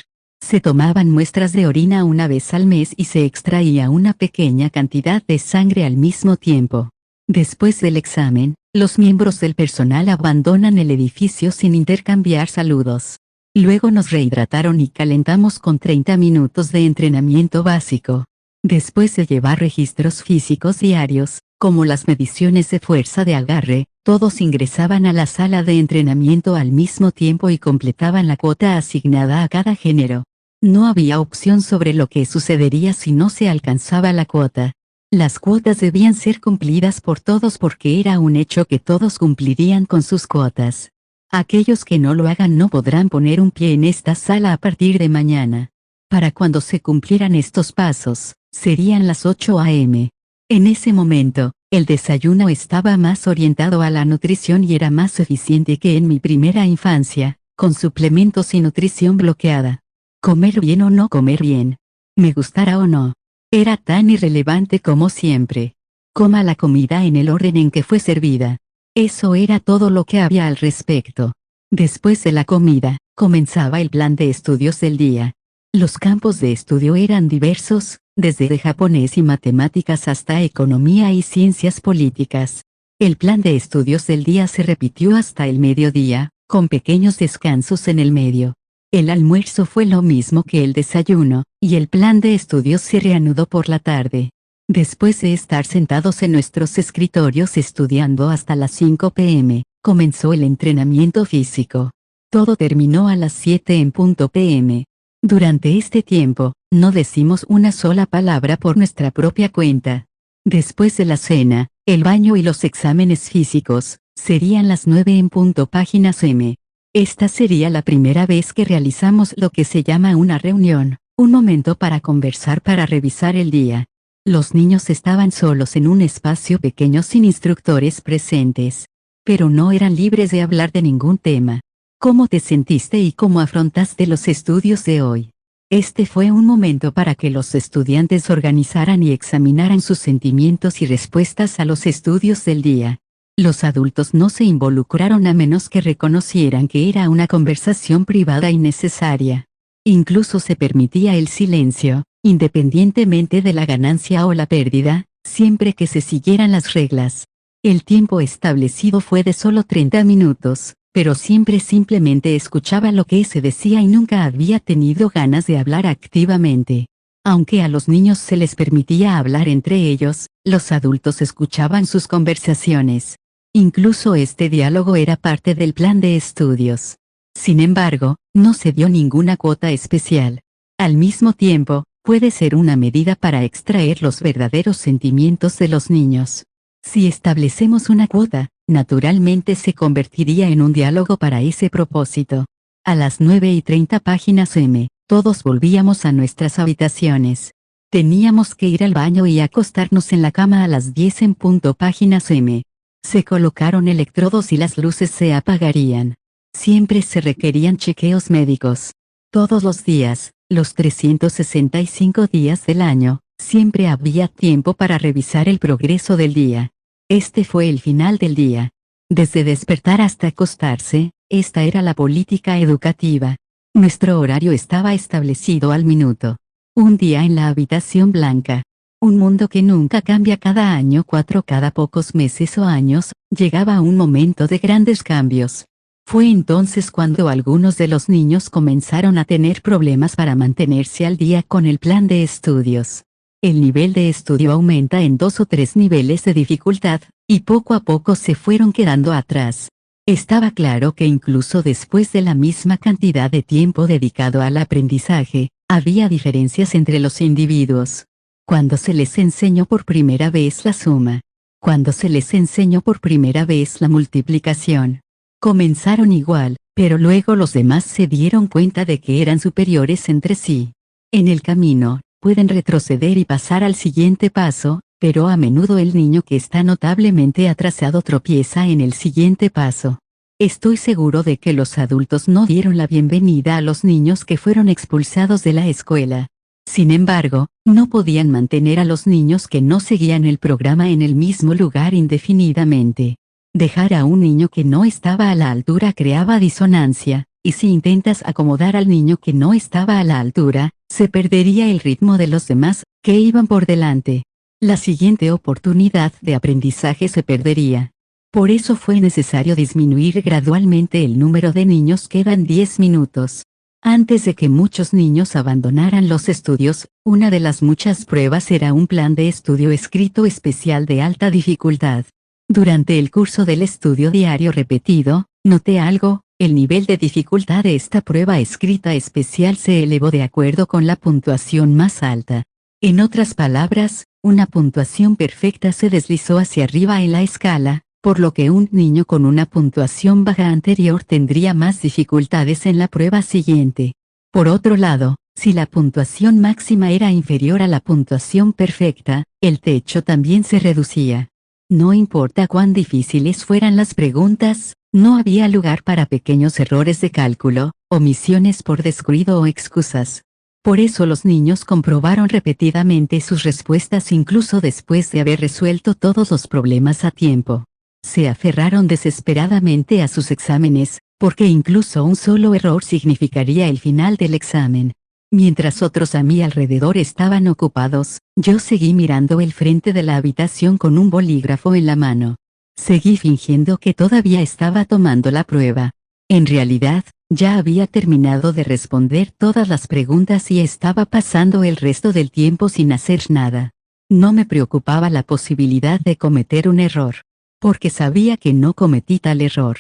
Speaker 1: Se tomaban muestras de orina una vez al mes y se extraía una pequeña cantidad de sangre al mismo tiempo. Después del examen, los miembros del personal abandonan el edificio sin intercambiar saludos. Luego nos rehidrataron y calentamos con 30 minutos de entrenamiento básico. Después de llevar registros físicos diarios, como las mediciones de fuerza de agarre, todos ingresaban a la sala de entrenamiento al mismo tiempo y completaban la cuota asignada a cada género. No había opción sobre lo que sucedería si no se alcanzaba la cuota. Las cuotas debían ser cumplidas por todos porque era un hecho que todos cumplirían con sus cuotas. Aquellos que no lo hagan no podrán poner un pie en esta sala a partir de mañana. Para cuando se cumplieran estos pasos, serían las 8 a.m. En ese momento, el desayuno estaba más orientado a la nutrición y era más eficiente que en mi primera infancia, con suplementos y nutrición bloqueada. Comer bien o no comer bien, me gustara o no, era tan irrelevante como siempre. Coma la comida en el orden en que fue servida. Eso era todo lo que había al respecto. Después de la comida, comenzaba el plan de estudios del día. Los campos de estudio eran diversos, desde de japonés y matemáticas hasta economía y ciencias políticas. El plan de estudios del día se repitió hasta el mediodía, con pequeños descansos en el medio. El almuerzo fue lo mismo que el desayuno, y el plan de estudios se reanudó por la tarde. Después de estar sentados en nuestros escritorios estudiando hasta las 5 p.m., comenzó el entrenamiento físico. Todo terminó a las 7 en punto p.m. Durante este tiempo, no decimos una sola palabra por nuestra propia cuenta. Después de la cena, el baño y los exámenes físicos, serían las 9 en punto páginas M. Esta sería la primera vez que realizamos lo que se llama una reunión, un momento para conversar para revisar el día. Los niños estaban solos en un espacio pequeño sin instructores presentes. Pero no eran libres de hablar de ningún tema. ¿Cómo te sentiste y cómo afrontaste los estudios de hoy? Este fue un momento para que los estudiantes organizaran y examinaran sus sentimientos y respuestas a los estudios del día. Los adultos no se involucraron a menos que reconocieran que era una conversación privada y necesaria. Incluso se permitía el silencio, independientemente de la ganancia o la pérdida, siempre que se siguieran las reglas. El tiempo establecido fue de solo 30 minutos, pero siempre simplemente escuchaba lo que se decía y nunca había tenido ganas de hablar activamente. Aunque a los niños se les permitía hablar entre ellos, los adultos escuchaban sus conversaciones. Incluso este diálogo era parte del plan de estudios. Sin embargo, no se dio ninguna cuota especial. Al mismo tiempo, puede ser una medida para extraer los verdaderos sentimientos de los niños. Si establecemos una cuota, naturalmente se convertiría en un diálogo para ese propósito. A las 9:30 páginas M, todos volvíamos a nuestras habitaciones. Teníamos que ir al baño y acostarnos en la cama a las 10 en punto páginas M. Se colocaron electrodos y las luces se apagarían. Siempre se requerían chequeos médicos. Todos los días, los 365 días del año, siempre había tiempo para revisar el progreso del día. Este fue el final del día. Desde despertar hasta acostarse, esta era la política educativa. Nuestro horario estaba establecido al minuto. Un día en la habitación blanca. Un mundo que nunca cambia cada año, cada pocos meses o años, llegaba un momento de grandes cambios. Fue entonces cuando algunos de los niños comenzaron a tener problemas para mantenerse al día con el plan de estudios. El nivel de estudio aumenta en 2 o 3 niveles de dificultad, y poco a poco se fueron quedando atrás. Estaba claro que incluso después de la misma cantidad de tiempo dedicado al aprendizaje, había diferencias entre los individuos. Cuando se les enseñó por primera vez la suma. Cuando se les enseñó por primera vez la multiplicación. Comenzaron igual, pero luego los demás se dieron cuenta de que eran superiores entre sí. En el camino, pueden retroceder y pasar al siguiente paso, pero a menudo el niño que está notablemente atrasado tropieza en el siguiente paso. Estoy seguro de que los adultos no dieron la bienvenida a los niños que fueron expulsados de la escuela. Sin embargo, no podían mantener a los niños que no seguían el programa en el mismo lugar indefinidamente. Dejar a un niño que no estaba a la altura creaba disonancia, y si intentas acomodar al niño que no estaba a la altura, se perdería el ritmo de los demás, que iban por delante. La siguiente oportunidad de aprendizaje se perdería. Por eso fue necesario disminuir gradualmente el número de niños que dan 10 minutos. Antes de que muchos niños abandonaran los estudios, una de las muchas pruebas era un plan de estudio escrito especial de alta dificultad. Durante el curso del estudio diario repetido, noté algo, El nivel de dificultad de esta prueba escrita especial se elevó de acuerdo con la puntuación más alta. En otras palabras, una puntuación perfecta se deslizó hacia arriba en la escala, por lo que un niño con una puntuación baja anterior tendría más dificultades en la prueba siguiente. Por otro lado, si la puntuación máxima era inferior a la puntuación perfecta, el techo también se reducía. No importa cuán difíciles fueran las preguntas, no había lugar para pequeños errores de cálculo, omisiones por descuido o excusas. Por eso los niños comprobaron repetidamente sus respuestas incluso después de haber resuelto todos los problemas a tiempo. Se aferraron desesperadamente a sus exámenes, porque incluso un solo error significaría el final del examen. Mientras otros a mi alrededor estaban ocupados, yo seguí mirando el frente de la habitación con un bolígrafo en la mano. Seguí fingiendo que todavía estaba tomando la prueba. En realidad, ya había terminado de responder todas las preguntas y estaba pasando el resto del tiempo sin hacer nada. No me preocupaba la posibilidad de cometer un error, porque sabía que no cometí tal error.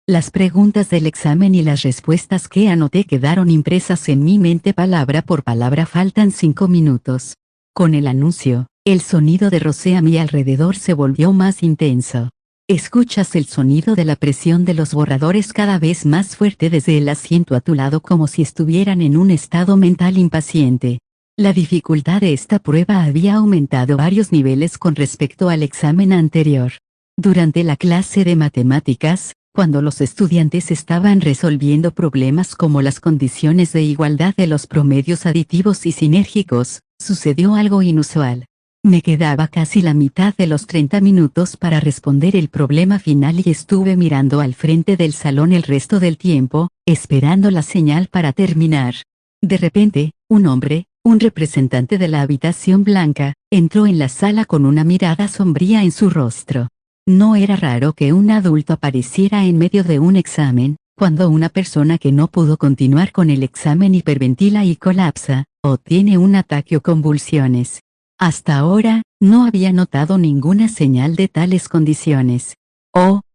Speaker 1: Las preguntas del examen y las respuestas que anoté quedaron impresas en mi mente palabra por palabra. Faltan 5 minutos. Con el anuncio, el sonido de Rosé a mi alrededor se volvió más intenso. Escuchas el sonido de la presión de los borradores cada vez más fuerte desde el asiento a tu lado, como si estuvieran en un estado mental impaciente. La dificultad de esta prueba había aumentado varios niveles con respecto al examen anterior. Durante la clase de matemáticas, cuando los estudiantes estaban resolviendo problemas como las condiciones de igualdad de los promedios aditivos y sinérgicos, sucedió algo inusual. Me quedaba casi la mitad de los 30 minutos para responder el problema final y estuve mirando al frente del salón el resto del tiempo, esperando la señal para terminar. De repente, un hombre, un representante de la habitación blanca, entró en la sala con una mirada sombría en su rostro. No era raro que un adulto apareciera en medio de un examen, cuando una persona que no pudo continuar con el examen hiperventila y colapsa, o tiene un ataque o convulsiones. Hasta ahora, no había notado ninguna señal de tales condiciones.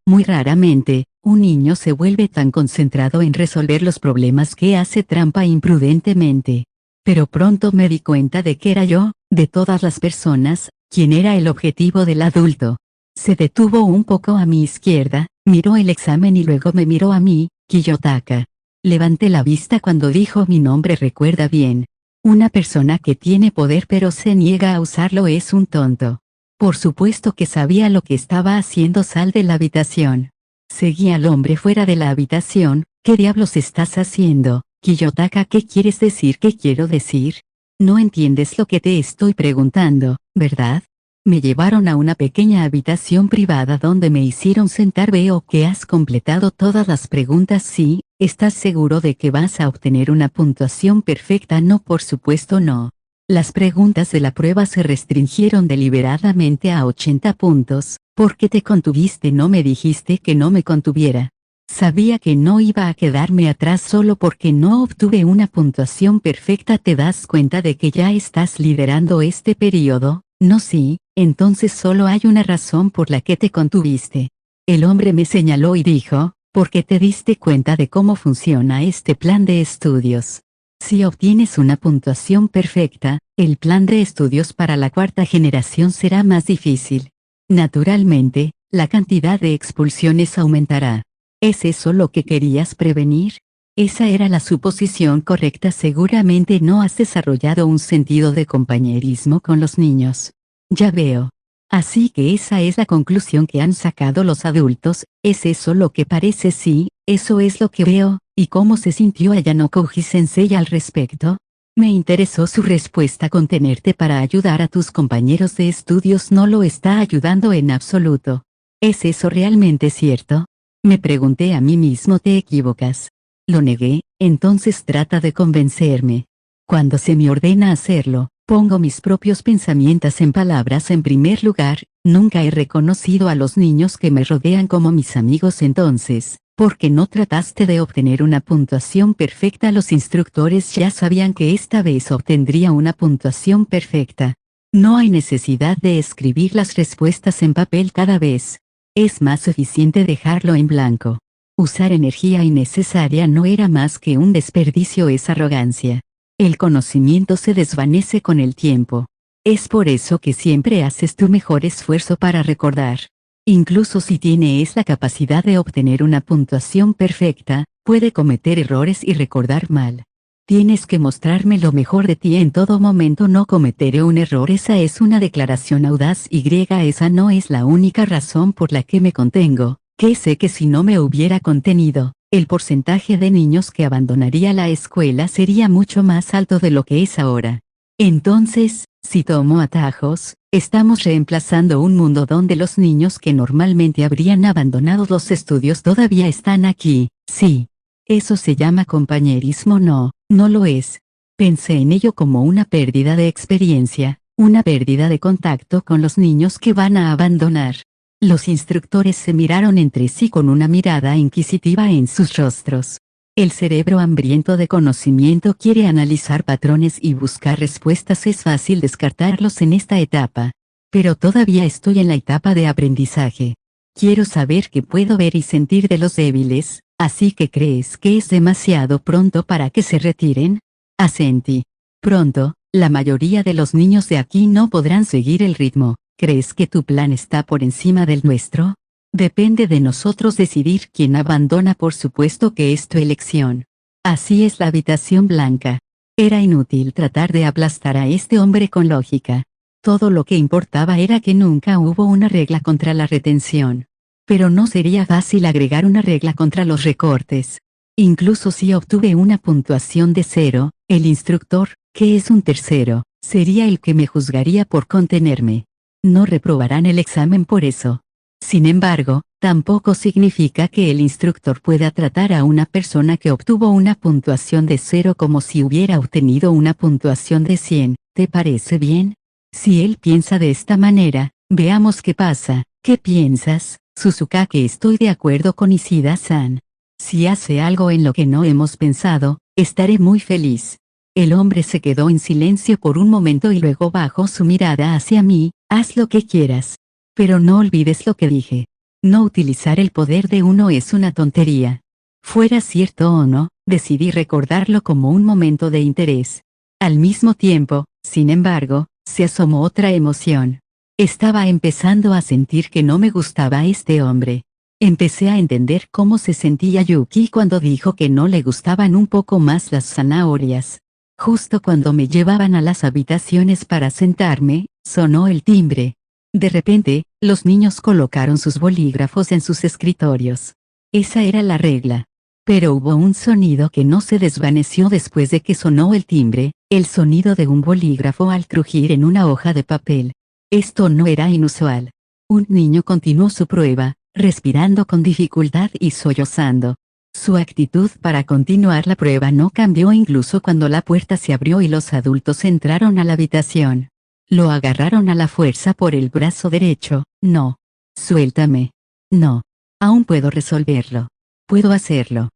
Speaker 1: Muy raramente, un niño se vuelve tan concentrado en resolver los problemas que hace trampa imprudentemente. Pero pronto me di cuenta de que era yo, de todas las personas, quien era el objetivo del adulto. Se detuvo un poco a mi izquierda, miró el examen y luego me miró a mí, Kiyotaka. Levanté la vista cuando dijo mi nombre. Recuerda bien. Una persona que tiene poder pero se niega a usarlo es un tonto. Por supuesto que sabía lo que estaba haciendo. Sal de la habitación. Seguí al hombre fuera de la habitación. ¿Qué diablos estás haciendo, Kiyotaka? ¿Qué quieres decir? ¿Qué quiero decir? No entiendes lo que te estoy preguntando, ¿verdad? Me llevaron a una pequeña habitación privada donde me hicieron sentar. Veo que has completado todas las preguntas. Sí, ¿estás seguro de que vas a obtener una puntuación perfecta? No, por supuesto no. Las preguntas de la prueba se restringieron deliberadamente a 80 puntos. ¿Por qué te contuviste? No me dijiste que no me contuviera. Sabía que no iba a quedarme atrás solo porque no obtuve una puntuación perfecta. ¿Te das cuenta de que ya estás liderando este periodo? No, sí, entonces solo hay una razón por la que te contuviste. El hombre me señaló y dijo, porque te diste cuenta de cómo funciona este plan de estudios. Si obtienes una puntuación perfecta, el plan de estudios para la cuarta generación será más difícil. Naturalmente, la cantidad de expulsiones aumentará. ¿Es eso lo que querías prevenir? Esa era la suposición correcta. Seguramente no has desarrollado un sentido de compañerismo con los niños. Ya veo. Así que esa es la conclusión que han sacado los adultos. ¿Es eso lo que parece? Sí, eso es lo que veo. ¿Y cómo se sintió Ayano-Koji-sensei al respecto? Me interesó su respuesta. Contenerte para ayudar a tus compañeros de estudios no lo está ayudando en absoluto. ¿Es eso realmente cierto? Me pregunté a mí mismo. Te equivocas. Lo negué. Entonces trata de convencerme. Cuando se me ordena hacerlo, pongo mis propios pensamientos en palabras. En primer lugar, nunca he reconocido a los niños que me rodean como mis amigos. Entonces, ¿por qué no trataste de obtener una puntuación perfecta? Los instructores ya sabían que esta vez obtendría una puntuación perfecta. No hay necesidad de escribir las respuestas en papel cada vez. Es más eficiente dejarlo en blanco. Usar energía innecesaria no era más que un desperdicio, es arrogancia. El conocimiento se desvanece con el tiempo. Es por eso que siempre haces tu mejor esfuerzo para recordar. Incluso si tienes la capacidad de obtener una puntuación perfecta, puede cometer errores y recordar mal. Tienes que mostrarme lo mejor de ti en todo momento. No cometeré un error. Esa es una declaración audaz y griega. Esa no es la única razón por la que me contengo, que sé que si no me hubiera contenido, el porcentaje de niños que abandonaría la escuela sería mucho más alto de lo que es ahora. Entonces, si tomo atajos, estamos reemplazando un mundo donde los niños que normalmente habrían abandonado los estudios todavía están aquí. Sí. Eso se llama compañerismo. No, no lo es. Pensé en ello como una pérdida de experiencia, una pérdida de contacto con los niños que van a abandonar. Los instructores se miraron entre sí con una mirada inquisitiva en sus rostros. El cerebro hambriento de conocimiento quiere analizar patrones y buscar respuestas. Es fácil descartarlos en esta etapa. Pero todavía estoy en la etapa de aprendizaje. Quiero saber qué puedo ver y sentir de los débiles, así que ¿crees que es demasiado pronto para que se retiren? Asentí. Pronto, la mayoría de los niños de aquí no podrán seguir el ritmo. ¿Crees que tu plan está por encima del nuestro? Depende de nosotros decidir quién abandona. Por supuesto que es tu elección. Así es la habitación blanca. Era inútil tratar de aplastar a este hombre con lógica. Todo lo que importaba era que nunca hubo una regla contra la retención. Pero no sería fácil agregar una regla contra los recortes. Incluso si obtuve una puntuación de 0, el instructor, que es un tercero, sería el que me juzgaría por contenerme. No reprobarán el examen por eso. Sin embargo, tampoco significa que el instructor pueda tratar a una persona que obtuvo una puntuación de 0 como si hubiera obtenido una puntuación de 100. ¿Te parece bien? Si él piensa de esta manera, veamos qué pasa. ¿Qué piensas, Suzuka? Que estoy de acuerdo con Ishida-san. Si hace algo en lo que no hemos pensado, estaré muy feliz. El hombre se quedó en silencio por un momento y luego bajó su mirada hacia mí. Haz lo que quieras. Pero no olvides lo que dije. No utilizar el poder de uno es una tontería. Fuera cierto o no, decidí recordarlo como un momento de interés. Al mismo tiempo, sin embargo, se asomó otra emoción. Estaba empezando a sentir que no me gustaba este hombre. Empecé a entender cómo se sentía Yuki cuando dijo que no le gustaban un poco más las zanahorias. Justo cuando me llevaban a las habitaciones para sentarme, sonó el timbre. De repente, los niños colocaron sus bolígrafos en sus escritorios. Esa era la regla. Pero hubo un sonido que no se desvaneció después de que sonó el timbre, el sonido de un bolígrafo al crujir en una hoja de papel. Esto no era inusual. Un niño continuó su prueba, respirando con dificultad y sollozando. Su actitud para continuar la prueba no cambió incluso cuando la puerta se abrió y los adultos entraron a la habitación. Lo agarraron a la fuerza por el brazo derecho. No. Suéltame. No. Aún puedo resolverlo. Puedo hacerlo.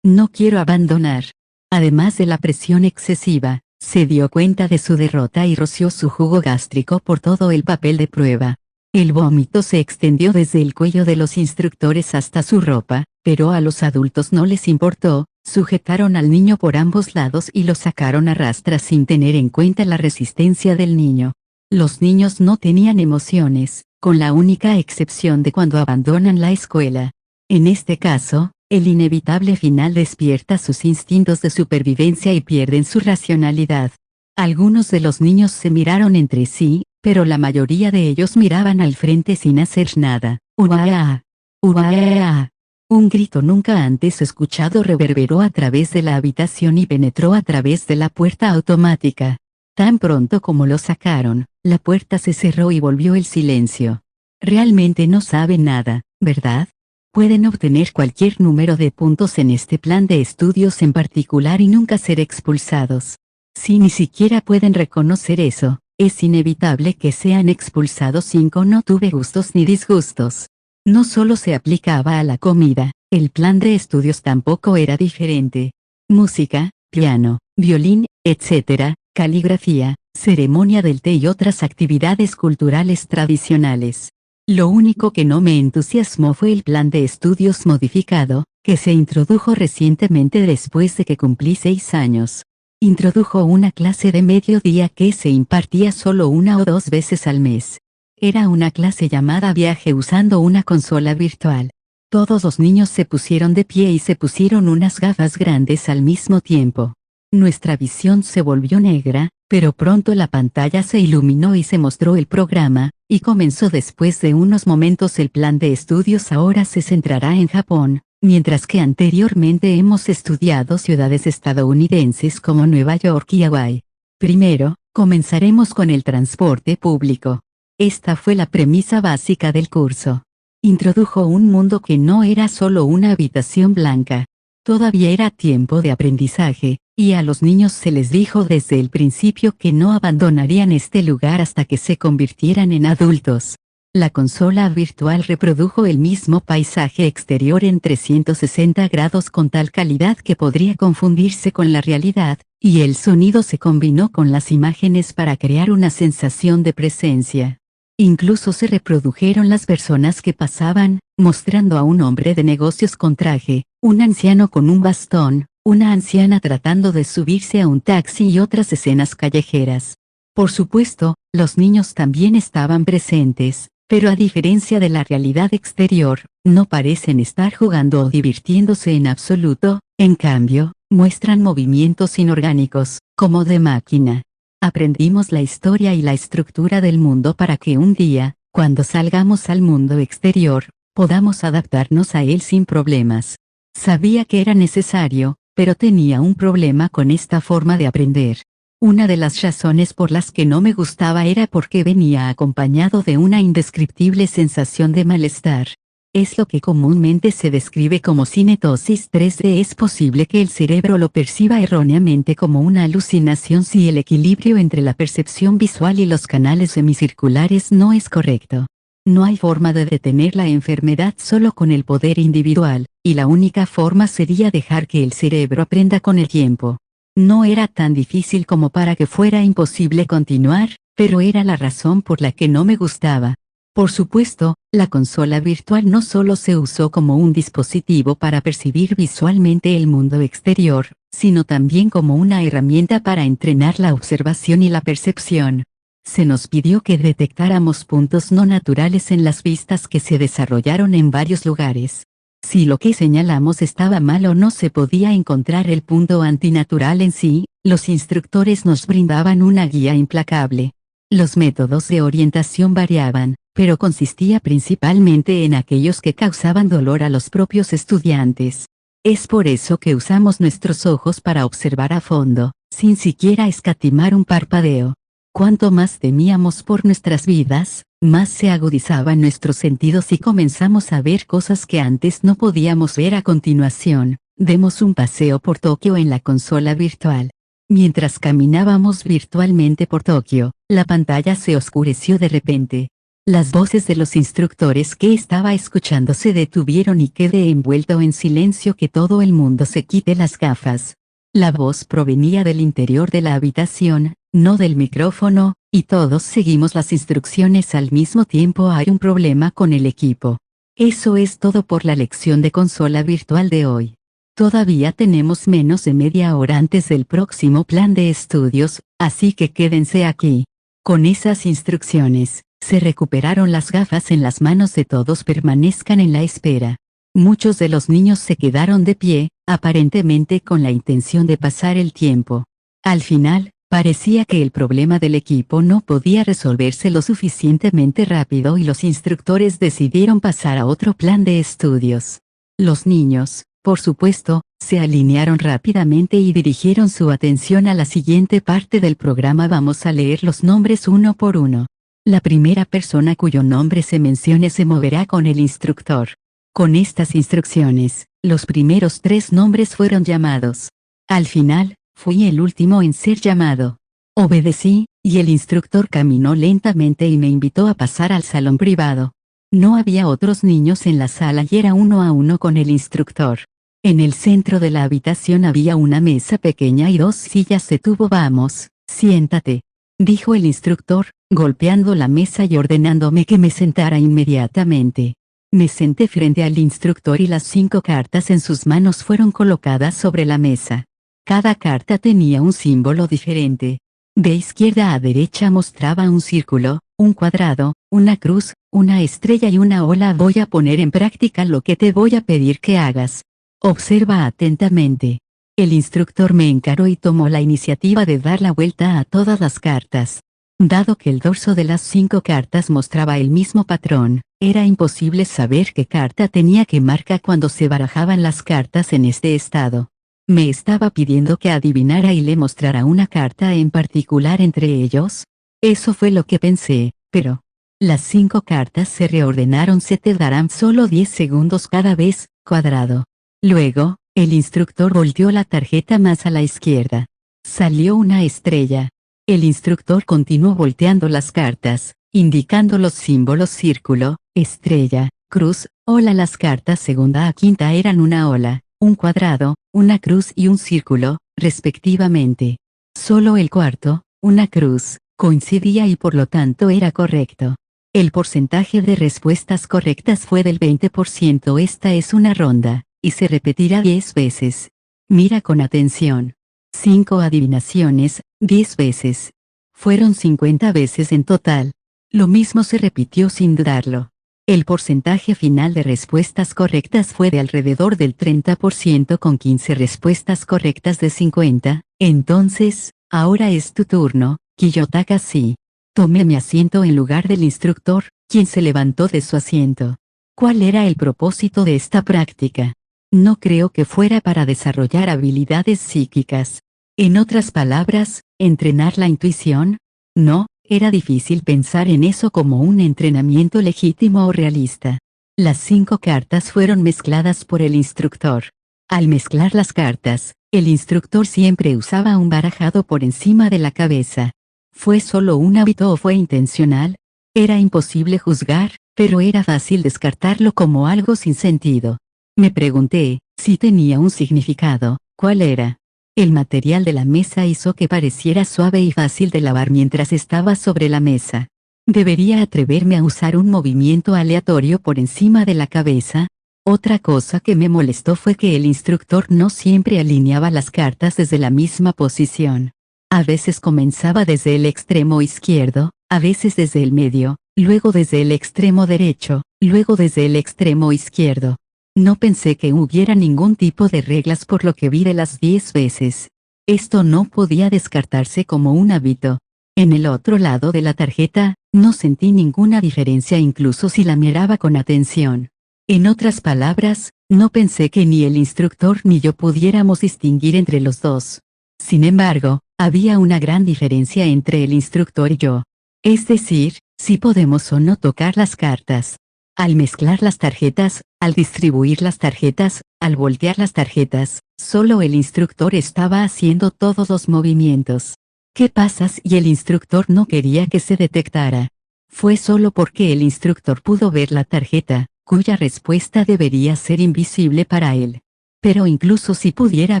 Speaker 1: No quiero abandonar. Además de la presión excesiva, se dio cuenta de su derrota y roció su jugo gástrico por todo el papel de prueba. El vómito se extendió desde el cuello de los instructores hasta su ropa, pero a los adultos no les importó. Sujetaron al niño por ambos lados y lo sacaron a rastras sin tener en cuenta la resistencia del niño. Los niños no tenían emociones, con la única excepción de cuando abandonan la escuela. En este caso, el inevitable final despierta sus instintos de supervivencia y pierden su racionalidad. Algunos de los niños se miraron entre sí, pero la mayoría de ellos miraban al frente sin hacer nada. ¡Uaa! ¡Uaa! Un grito nunca antes escuchado reverberó a través de la habitación y penetró a través de la puerta automática. Tan pronto como lo sacaron, la puerta se cerró y volvió el silencio. Realmente no saben nada, ¿verdad? Pueden obtener cualquier número de puntos en este plan de estudios en particular y nunca ser expulsados. Si ni siquiera pueden reconocer eso, es inevitable que sean expulsados. 5. No tuve gustos ni disgustos. No solo se aplicaba a la comida, el plan de estudios tampoco era diferente. Música, piano, violín, etc., caligrafía, ceremonia del té y otras actividades culturales tradicionales. Lo único que no me entusiasmó fue el plan de estudios modificado, que se introdujo recientemente después de que cumplí 6 años. Introdujo una clase de mediodía que se impartía solo 1 o 2 veces al mes. Era una clase llamada Viaje usando una consola virtual. Todos los niños se pusieron de pie y se pusieron unas gafas grandes al mismo tiempo. Nuestra visión se volvió negra, pero pronto la pantalla se iluminó y se mostró el programa, y comenzó después de unos momentos el plan de estudios ahora se centrará en Japón, mientras que anteriormente hemos estudiado ciudades estadounidenses como Nueva York y Hawái. Primero, comenzaremos con el transporte público. Esta fue la premisa básica del curso. Introdujo un mundo que no era solo una habitación blanca. Todavía era tiempo de aprendizaje, y a los niños se les dijo desde el principio que no abandonarían este lugar hasta que se convirtieran en adultos. La consola virtual reprodujo el mismo paisaje exterior en 360 grados con tal calidad que podría confundirse con la realidad, y el sonido se combinó con las imágenes para crear una sensación de presencia. Incluso se reprodujeron las personas que pasaban, mostrando a un hombre de negocios con traje, un anciano con un bastón, una anciana tratando de subirse a un taxi y otras escenas callejeras. Por supuesto, los niños también estaban presentes, pero a diferencia de la realidad exterior, no parecen estar jugando o divirtiéndose en absoluto, en cambio, muestran movimientos inorgánicos, como de máquina. Aprendimos la historia y la estructura del mundo para que un día, cuando salgamos al mundo exterior, podamos adaptarnos a él sin problemas. Sabía que era necesario, pero tenía un problema con esta forma de aprender. Una de las razones por las que no me gustaba era porque venía acompañado de una indescriptible sensación de malestar. Es lo que comúnmente se describe como cinetosis 3D. Es posible que el cerebro lo perciba erróneamente como una alucinación si el equilibrio entre la percepción visual y los canales semicirculares no es correcto. No hay forma de detener la enfermedad solo con el poder individual, y la única forma sería dejar que el cerebro aprenda con el tiempo. No era tan difícil como para que fuera imposible continuar, pero era la razón por la que no me gustaba. Por supuesto, la consola virtual no solo se usó como un dispositivo para percibir visualmente el mundo exterior, sino también como una herramienta para entrenar la observación y la percepción. Se nos pidió que detectáramos puntos no naturales en las vistas que se desarrollaron en varios lugares. Si lo que señalamos estaba mal o no se podía encontrar el punto antinatural en sí, los instructores nos brindaban una guía implacable. Los métodos de orientación variaban, pero consistía principalmente en aquellos que causaban dolor a los propios estudiantes. Es por eso que usamos nuestros ojos para observar a fondo, sin siquiera escatimar un parpadeo. Cuanto más temíamos por nuestras vidas, más se agudizaban nuestros sentidos y comenzamos a ver cosas que antes no podíamos ver a continuación. Demos un paseo por Tokio en la consola virtual. Mientras caminábamos virtualmente por Tokio, la pantalla se oscureció de repente. Las voces de los instructores que estaba escuchando se detuvieron y quedé envuelto en silencio. Que todo el mundo se quite las gafas. La voz provenía del interior de la habitación, no del micrófono, y todos seguimos las instrucciones al mismo tiempo. Hay un problema con el equipo. Eso es todo por la lección de consola virtual de hoy. Todavía tenemos menos de media hora antes del próximo plan de estudios, así que quédense aquí. Con esas instrucciones, se recuperaron las gafas en las manos de todos. Permanezcan en la espera. Muchos de los niños se quedaron de pie, aparentemente con la intención de pasar el tiempo. Al final, parecía que el problema del equipo no podía resolverse lo suficientemente rápido y los instructores decidieron pasar a otro plan de estudios. Los niños, por supuesto, se alinearon rápidamente y dirigieron su atención a la siguiente parte del programa. Vamos a leer los nombres uno por uno. La primera persona cuyo nombre se mencione se moverá con el instructor. Con estas instrucciones, los primeros 3 nombres fueron llamados. Al final, fui el último en ser llamado. Obedecí, y el instructor caminó lentamente y me invitó a pasar al salón privado. No había otros niños en la sala y era 1 a 1 con el instructor. En el centro de la habitación había una mesa pequeña y 2 sillas de tubo. Vamos, siéntate, dijo el instructor, golpeando la mesa y ordenándome que me sentara inmediatamente. Me senté frente al instructor y las 5 cartas en sus manos fueron colocadas sobre la mesa. Cada carta tenía un símbolo diferente. De izquierda a derecha mostraba un círculo, un cuadrado, una cruz, una estrella y una ola. Voy a poner en práctica lo que te voy a pedir que hagas. Observa atentamente. El instructor me encaró y tomó la iniciativa de dar la vuelta a todas las cartas. Dado que el dorso de las 5 cartas mostraba el mismo patrón, era imposible saber qué carta tenía qué marca cuando se barajaban las cartas en este estado. ¿Me estaba pidiendo que adivinara y le mostrara una carta en particular entre ellos? Eso fue lo que pensé, pero las 5 cartas se reordenaron. Se te darán solo 10 segundos cada vez, cuadrado. Luego, el instructor volteó la tarjeta más a la izquierda. Salió una estrella. El instructor continuó volteando las cartas, indicando los símbolos círculo, estrella, cruz, ola. Las cartas segunda a quinta eran una ola, un cuadrado, una cruz y un círculo, respectivamente. Solo el cuarto, una cruz, coincidía y por lo tanto era correcto. El porcentaje de respuestas correctas fue del 20%. Esta es una ronda, y se repetirá 10 veces. Mira con atención. 5 adivinaciones, 10 veces. Fueron 50 veces en total. Lo mismo se repitió sin dudarlo. El porcentaje final de respuestas correctas fue de alrededor del 30% con 15 respuestas correctas de 50. Entonces, ahora es tu turno, Kiyotaka-shi. Tomé mi asiento en lugar del instructor, quien se levantó de su asiento. ¿Cuál era el propósito de esta práctica? No creo que fuera para desarrollar habilidades psíquicas. En otras palabras, ¿entrenar la intuición? No, era difícil pensar en eso como un entrenamiento legítimo o realista. Las 5 cartas fueron mezcladas por el instructor. Al mezclar las cartas, el instructor siempre usaba un barajado por encima de la cabeza. ¿Fue solo un hábito o fue intencional? Era imposible juzgar, pero era fácil descartarlo como algo sin sentido. Me pregunté, si tenía un significado, ¿cuál era? El material de la mesa hizo que pareciera suave y fácil de lavar mientras estaba sobre la mesa. ¿Debería atreverme a usar un movimiento aleatorio por encima de la cabeza? Otra cosa que me molestó fue que el instructor no siempre alineaba las cartas desde la misma posición. A veces comenzaba desde el extremo izquierdo, a veces desde el medio, luego desde el extremo derecho, luego desde el extremo izquierdo. No pensé que hubiera ningún tipo de reglas por lo que vi de las 10 veces. Esto no podía descartarse como un hábito. En el otro lado de la tarjeta, no sentí ninguna diferencia incluso si la miraba con atención. En otras palabras, no pensé que ni el instructor ni yo pudiéramos distinguir entre los dos. Sin embargo, había una gran diferencia entre el instructor y yo. Es decir, si podemos o no tocar las cartas. Al mezclar las tarjetas, al distribuir las tarjetas, al voltear las tarjetas, solo el instructor estaba haciendo todos los movimientos. ¿Qué pasa si el instructor no quería que se detectara? Fue solo porque el instructor pudo ver la tarjeta, cuya respuesta debería ser invisible para él. Pero incluso si pudiera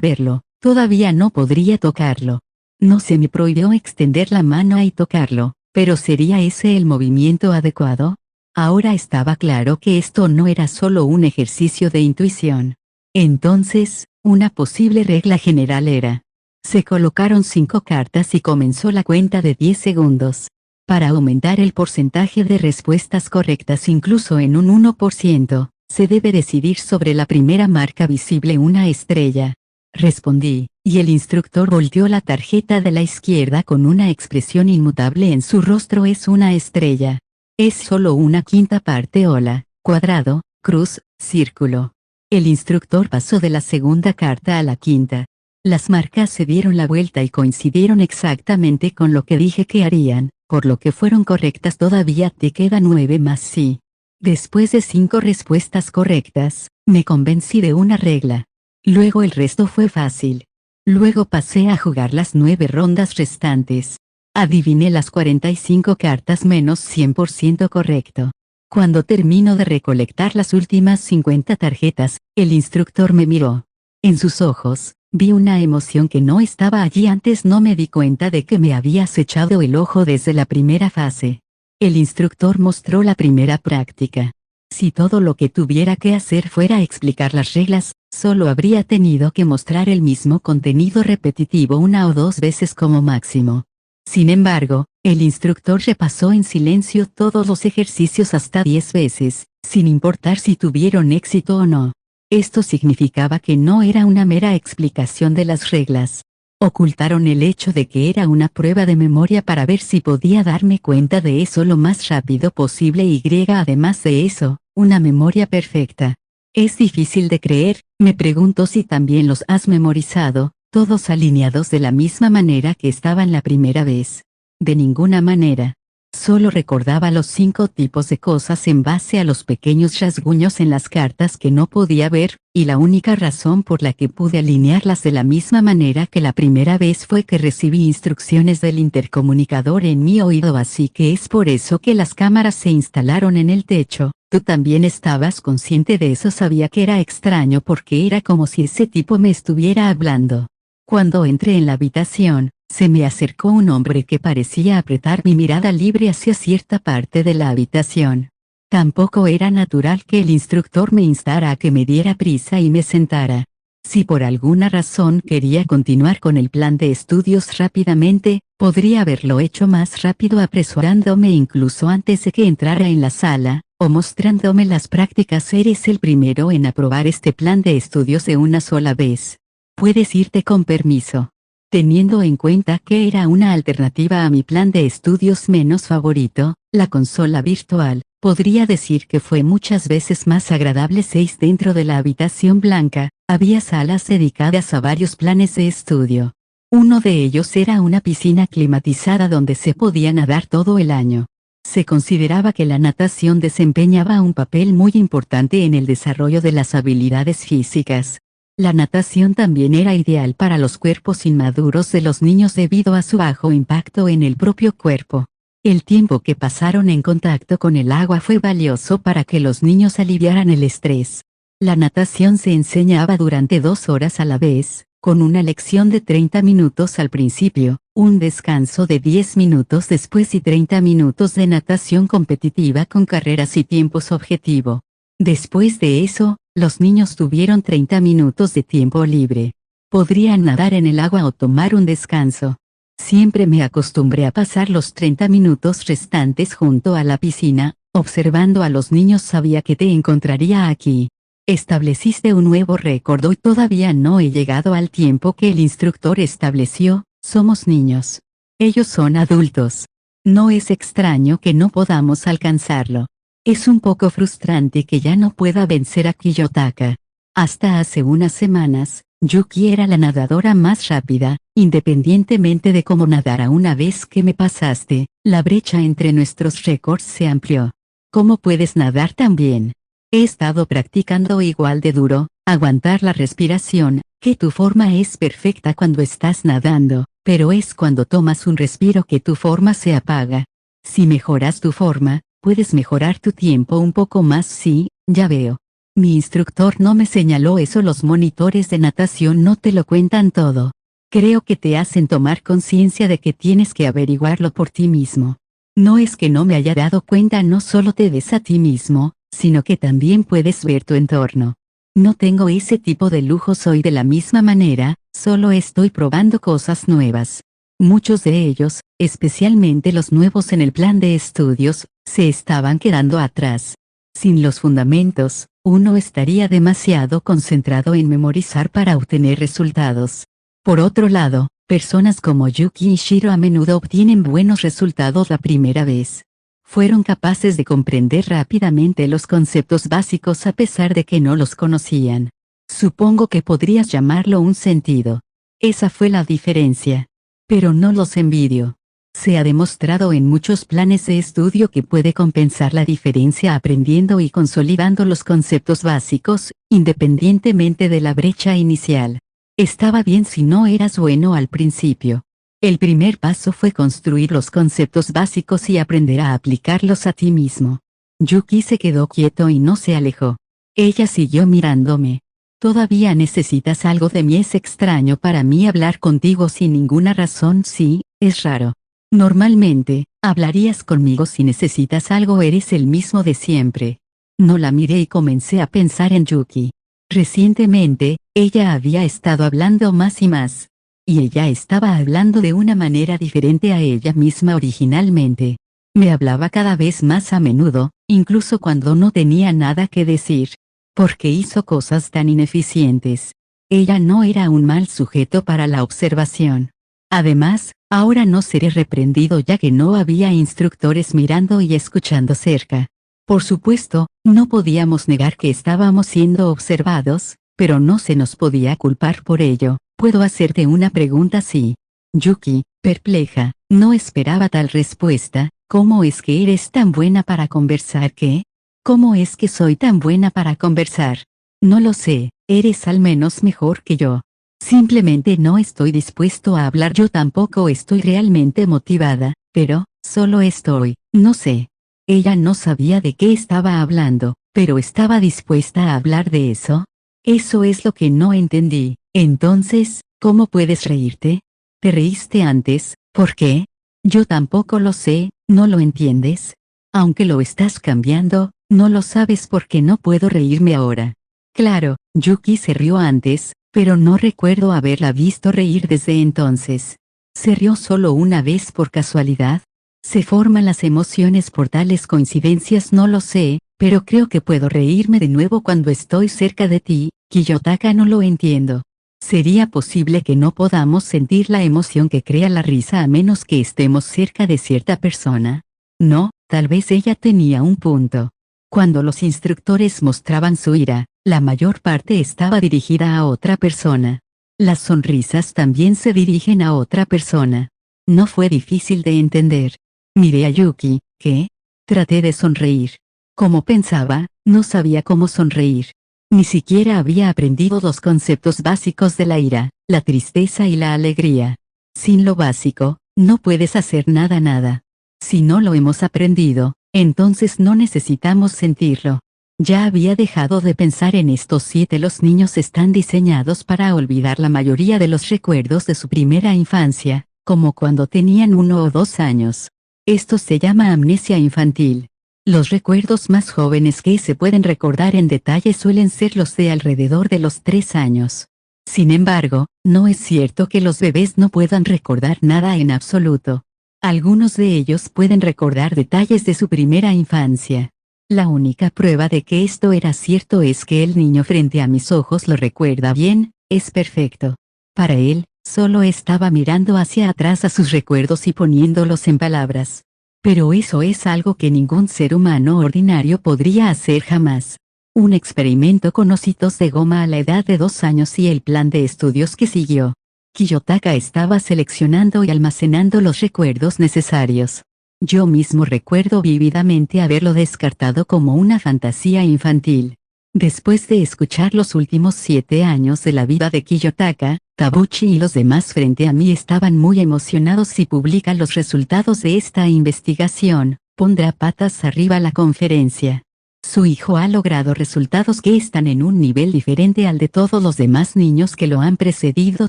Speaker 1: verlo, todavía no podría tocarlo. No se me prohibió extender la mano y tocarlo, pero ¿sería ese el movimiento adecuado? Ahora estaba claro que esto no era solo un ejercicio de intuición. Entonces, una posible regla general era: se colocaron 5 cartas y comenzó la cuenta de 10 segundos. Para aumentar el porcentaje de respuestas correctas incluso en un 1%, se debe decidir sobre la primera marca visible, una estrella. Respondí, y el instructor volteó la tarjeta de la izquierda con una expresión inmutable en su rostro. Es una estrella. Es solo una quinta parte ola, cuadrado, cruz, círculo. El instructor pasó de la segunda carta a la quinta. Las marcas se dieron la vuelta y coincidieron exactamente con lo que dije que harían, por lo que fueron correctas. Todavía te quedan 9 más. Sí. Después de 5 respuestas correctas, me convencí de una regla. Luego el resto fue fácil. Luego pasé a jugar las 9 rondas restantes. Adiviné las 45 cartas menos 100% correcto. Cuando termino de recolectar las últimas 50 tarjetas, el instructor me miró. En sus ojos, Vi una emoción que no estaba allí antes. No me di cuenta de que me habías echado el ojo desde la primera fase. El instructor mostró la primera práctica. Si todo lo que tuviera que hacer fuera explicar las reglas, solo habría tenido que mostrar el mismo contenido repetitivo una o dos veces como máximo. Sin embargo, el instructor repasó en silencio todos los ejercicios hasta 10 veces, sin importar si tuvieron éxito o no. Esto significaba que no era una mera explicación de las reglas. Ocultaron el hecho de que era una prueba de memoria para ver si podía darme cuenta de eso lo más rápido posible y además de eso, una memoria perfecta. Es difícil de creer, me pregunto si también los has memorizado, todos alineados de la misma manera que estaban la primera vez. De ninguna manera. Solo recordaba los 5 tipos de cosas en base a los pequeños rasguños en las cartas que no podía ver, y la única razón por la que pude alinearlas de la misma manera que la primera vez fue que recibí instrucciones del intercomunicador en mi oído, así que es por eso que las cámaras se instalaron en el techo. Tú también estabas consciente de eso. Sabía que era extraño porque era como si ese tipo me estuviera hablando. Cuando entré en la habitación, se me acercó un hombre que parecía apretar mi mirada libre hacia cierta parte de la habitación. Tampoco era natural que el instructor me instara a que me diera prisa y me sentara. Si por alguna razón quería continuar con el plan de estudios rápidamente, podría haberlo hecho más rápido apresurándome incluso antes de que entrara en la sala, o mostrándome las prácticas. Eres el primero en aprobar este plan de estudios de una sola vez. Puedes irte con permiso. Teniendo en cuenta que era una alternativa a mi plan de estudios menos favorito, la consola virtual, podría decir que fue muchas veces más agradable. 6 Dentro de la habitación blanca, había salas dedicadas a varios planes de estudio. Uno de ellos era una piscina climatizada donde se podía nadar todo el año. Se consideraba que la natación desempeñaba un papel muy importante en el desarrollo de las habilidades físicas. La natación también era ideal para los cuerpos inmaduros de los niños debido a su bajo impacto en el propio cuerpo. El tiempo que pasaron en contacto con el agua fue valioso para que los niños aliviaran el estrés. La natación se enseñaba durante 2 horas a la vez, con una lección de 30 minutos al principio, un descanso de 10 minutos después y 30 minutos de natación competitiva con carreras y tiempos objetivo. Después de eso, los niños tuvieron 30 minutos de tiempo libre. Podrían nadar en el agua o tomar un descanso. Siempre me acostumbré a pasar los 30 minutos restantes junto a la piscina, observando a los niños. Sabía que te encontraría aquí. Estableciste un nuevo récord y todavía no he llegado al tiempo que el instructor estableció. Somos niños. Ellos son adultos. No es extraño que no podamos alcanzarlo. Es un poco frustrante que ya no pueda vencer a Kiyotaka. Hasta hace unas semanas, Yuki era la nadadora más rápida, independientemente de cómo nadara. Una vez que me pasaste, la brecha entre nuestros récords se amplió. ¿Cómo puedes nadar tan bien? He estado practicando igual de duro, aguantar la respiración, que tu forma es perfecta cuando estás nadando, pero es cuando tomas un respiro que tu forma se apaga. Si mejoras tu forma, puedes mejorar tu tiempo un poco más. Sí, ya veo. Mi instructor no me señaló eso. Los monitores de natación no te lo cuentan todo. Creo que te hacen tomar conciencia de que tienes que averiguarlo por ti mismo. No es que no me haya dado cuenta. No solo te ves a ti mismo, sino que también puedes ver tu entorno. No tengo ese tipo de lujo. Soy de la misma manera, solo estoy probando cosas nuevas. Muchos de ellos, especialmente los nuevos en el plan de estudios, se estaban quedando atrás. Sin los fundamentos, uno estaría demasiado concentrado en memorizar para obtener resultados. Por otro lado, personas como Yuki y Shiro a menudo obtienen buenos resultados la primera vez. Fueron capaces de comprender rápidamente los conceptos básicos a pesar de que no los conocían. Supongo que podrías llamarlo un sentido. Esa fue la diferencia. Pero no los envidio. Se ha demostrado en muchos planes de estudio que puede compensar la diferencia aprendiendo y consolidando los conceptos básicos, independientemente de la brecha inicial. Estaba bien si no eras bueno al principio. El primer paso fue construir los conceptos básicos y aprender a aplicarlos a ti mismo. Yuki se quedó quieto y no se alejó. Ella siguió mirándome. ¿Todavía necesitas algo de mí? Es extraño para mí hablar contigo sin ninguna razón. Sí, es raro. Normalmente, hablarías conmigo si necesitas algo. Eres el mismo de siempre. No la miré y comencé a pensar en Yuki. Recientemente, ella había estado hablando más y más. Y ella estaba hablando de una manera diferente a ella misma originalmente. Me hablaba cada vez más a menudo, incluso cuando no tenía nada que decir. Porque hizo cosas tan ineficientes. Ella no era un mal sujeto para la observación. Además, ahora no seré reprendido ya que no había instructores mirando y escuchando cerca. Por supuesto, no podíamos negar que estábamos siendo observados, pero no se nos podía culpar por ello. ¿Puedo hacerte una pregunta? Sí. Yuki, perpleja, no esperaba tal respuesta. ¿Cómo es que eres tan buena para conversar? ¿Qué? ¿Cómo es que soy tan buena para conversar? No lo sé, eres al menos mejor que yo. Simplemente no estoy dispuesto a hablar. Yo tampoco estoy realmente motivada, pero, solo estoy, no sé. Ella no sabía de qué estaba hablando, pero estaba dispuesta a hablar de eso. Eso es lo que no entendí. Entonces, ¿cómo puedes reírte? ¿Te reíste antes? ¿Por qué? Yo tampoco lo sé, ¿no lo entiendes? Aunque lo estás cambiando, no lo sabes porque no puedo reírme ahora. Claro, Yuki se rió antes, pero no recuerdo haberla visto reír desde entonces. ¿Se rió solo una vez por casualidad? ¿Se forman las emociones por tales coincidencias? No lo sé, pero creo que puedo reírme de nuevo cuando estoy cerca de ti, Kiyotaka. No lo entiendo. ¿Sería posible que no podamos sentir la emoción que crea la risa a menos que estemos cerca de cierta persona? No, tal vez ella tenía un punto. Cuando los instructores mostraban su ira, la mayor parte estaba dirigida a otra persona. Las sonrisas también se dirigen a otra persona. No fue difícil de entender. Miré a Yuki, que traté de sonreír. Como pensaba, no sabía cómo sonreír. Ni siquiera había aprendido los conceptos básicos de la ira, la tristeza y la alegría. Sin lo básico, no puedes hacer nada. Si no lo hemos aprendido, entonces no necesitamos sentirlo. Ya había dejado de pensar en estos 7. Los niños están diseñados para olvidar la mayoría de los recuerdos de su primera infancia, como cuando tenían 1 o 2 años. Esto se llama amnesia infantil. Los recuerdos más jóvenes que se pueden recordar en detalle suelen ser los de alrededor de los 3 años. Sin embargo, no es cierto que los bebés no puedan recordar nada en absoluto. Algunos de ellos pueden recordar detalles de su primera infancia. La única prueba de que esto era cierto es que el niño frente a mis ojos lo recuerda bien, es perfecto. Para él, solo estaba mirando hacia atrás a sus recuerdos y poniéndolos en palabras. Pero eso es algo que ningún ser humano ordinario podría hacer jamás. Un experimento con ositos de goma a la edad de 2 años y el plan de estudios que siguió. Kiyotaka estaba seleccionando y almacenando los recuerdos necesarios. Yo mismo recuerdo vívidamente haberlo descartado como una fantasía infantil. Después de escuchar los últimos 7 años de la vida de Kiyotaka, Tabuchi y los demás frente a mí estaban muy emocionados. Si publica los resultados de esta investigación, pondrá patas arriba la conferencia. Su hijo ha logrado resultados que están en un nivel diferente al de todos los demás niños que lo han precedido.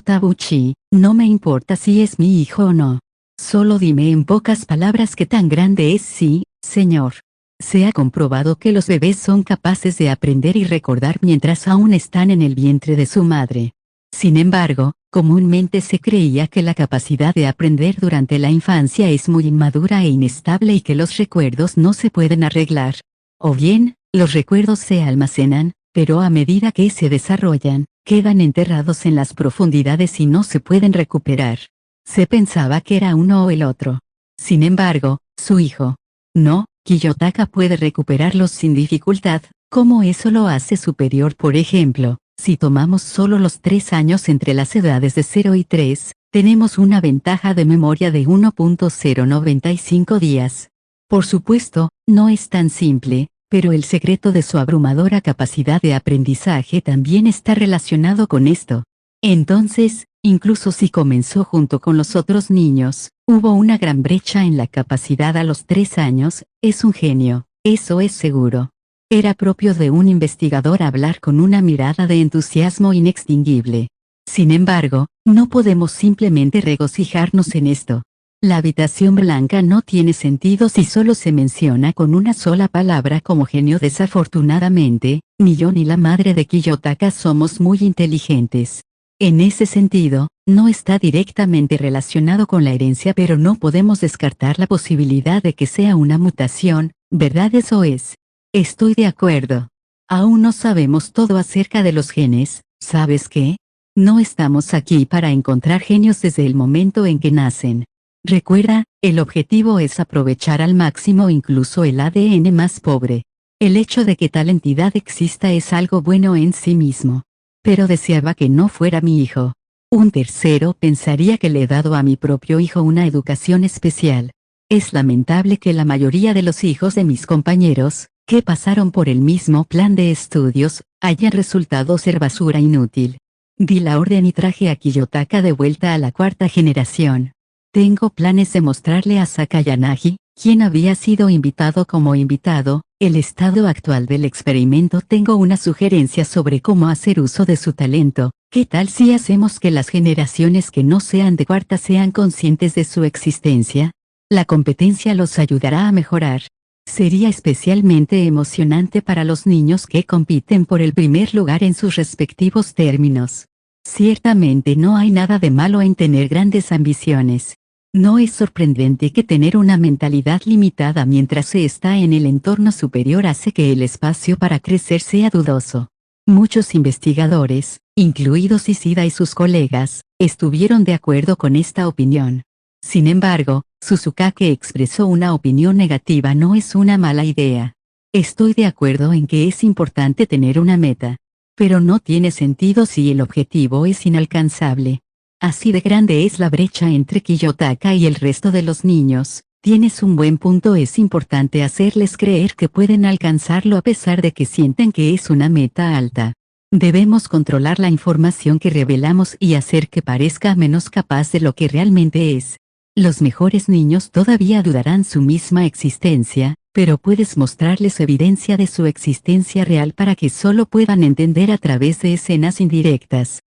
Speaker 1: Tabuchi, no me importa si es mi hijo o no. Solo dime en pocas palabras qué tan grande es. Sí, señor. Se ha comprobado que los bebés son capaces de aprender y recordar mientras aún están en el vientre de su madre. Sin embargo, comúnmente se creía que la capacidad de aprender durante la infancia es muy inmadura e inestable y que los recuerdos no se pueden arreglar. O bien, los recuerdos se almacenan, pero a medida que se desarrollan, quedan enterrados en las profundidades y no se pueden recuperar. Se pensaba que era uno o el otro. Sin embargo, su hijo. No, Kiyotaka puede recuperarlos sin dificultad, como eso lo hace superior. Por ejemplo, si tomamos solo los 3 años entre las edades de 0 y 3, tenemos una ventaja de memoria de 1.095 días. Por supuesto, no es tan simple, pero el secreto de su abrumadora capacidad de aprendizaje también está relacionado con esto. Entonces, incluso si comenzó junto con los otros niños, hubo una gran brecha en la capacidad a los 3 años, es un genio, eso es seguro. Era propio de un investigador hablar con una mirada de entusiasmo inextinguible. Sin embargo, no podemos simplemente regocijarnos en esto. La habitación blanca no tiene sentido si solo se menciona con una sola palabra como genio. Desafortunadamente, ni yo ni la madre de Kiyotaka somos muy inteligentes. En ese sentido, no está directamente relacionado con la herencia, pero no podemos descartar la posibilidad de que sea una mutación, ¿verdad? Eso es. Estoy de acuerdo. Aún no sabemos todo acerca de los genes, ¿sabes qué? No estamos aquí para encontrar genios desde el momento en que nacen. Recuerda, el objetivo es aprovechar al máximo incluso el ADN más pobre. El hecho de que tal entidad exista es algo bueno en sí mismo. Pero deseaba que no fuera mi hijo. Un tercero pensaría que le he dado a mi propio hijo una educación especial. Es lamentable que la mayoría de los hijos de mis compañeros, que pasaron por el mismo plan de estudios, hayan resultado ser basura inútil. Di la orden y traje a Kiyotaka de vuelta a la cuarta generación. Tengo planes de mostrarle a Sakayanagi, quien había sido invitado como invitado, el estado actual del experimento. Tengo una sugerencia sobre cómo hacer uso de su talento. ¿Qué tal si hacemos que las generaciones que no sean de cuarta sean conscientes de su existencia? La competencia los ayudará a mejorar. Sería especialmente emocionante para los niños que compiten por el primer lugar en sus respectivos términos. Ciertamente no hay nada de malo en tener grandes ambiciones. No es sorprendente que tener una mentalidad limitada mientras se está en el entorno superior hace que el espacio para crecer sea dudoso. Muchos investigadores, incluidos Ishida y sus colegas, estuvieron de acuerdo con esta opinión. Sin embargo, Susukake expresó una opinión negativa. No es una mala idea. Estoy de acuerdo en que es importante tener una meta. Pero no tiene sentido si el objetivo es inalcanzable. Así de grande es la brecha entre Kiyotaka y el resto de los niños. Tienes un buen punto. Es importante hacerles creer que pueden alcanzarlo a pesar de que sienten que es una meta alta. Debemos controlar la información que revelamos y hacer que parezca menos capaz de lo que realmente es. Los mejores niños todavía dudarán su misma existencia, pero puedes mostrarles evidencia de su existencia real para que solo puedan entender a través de escenas indirectas.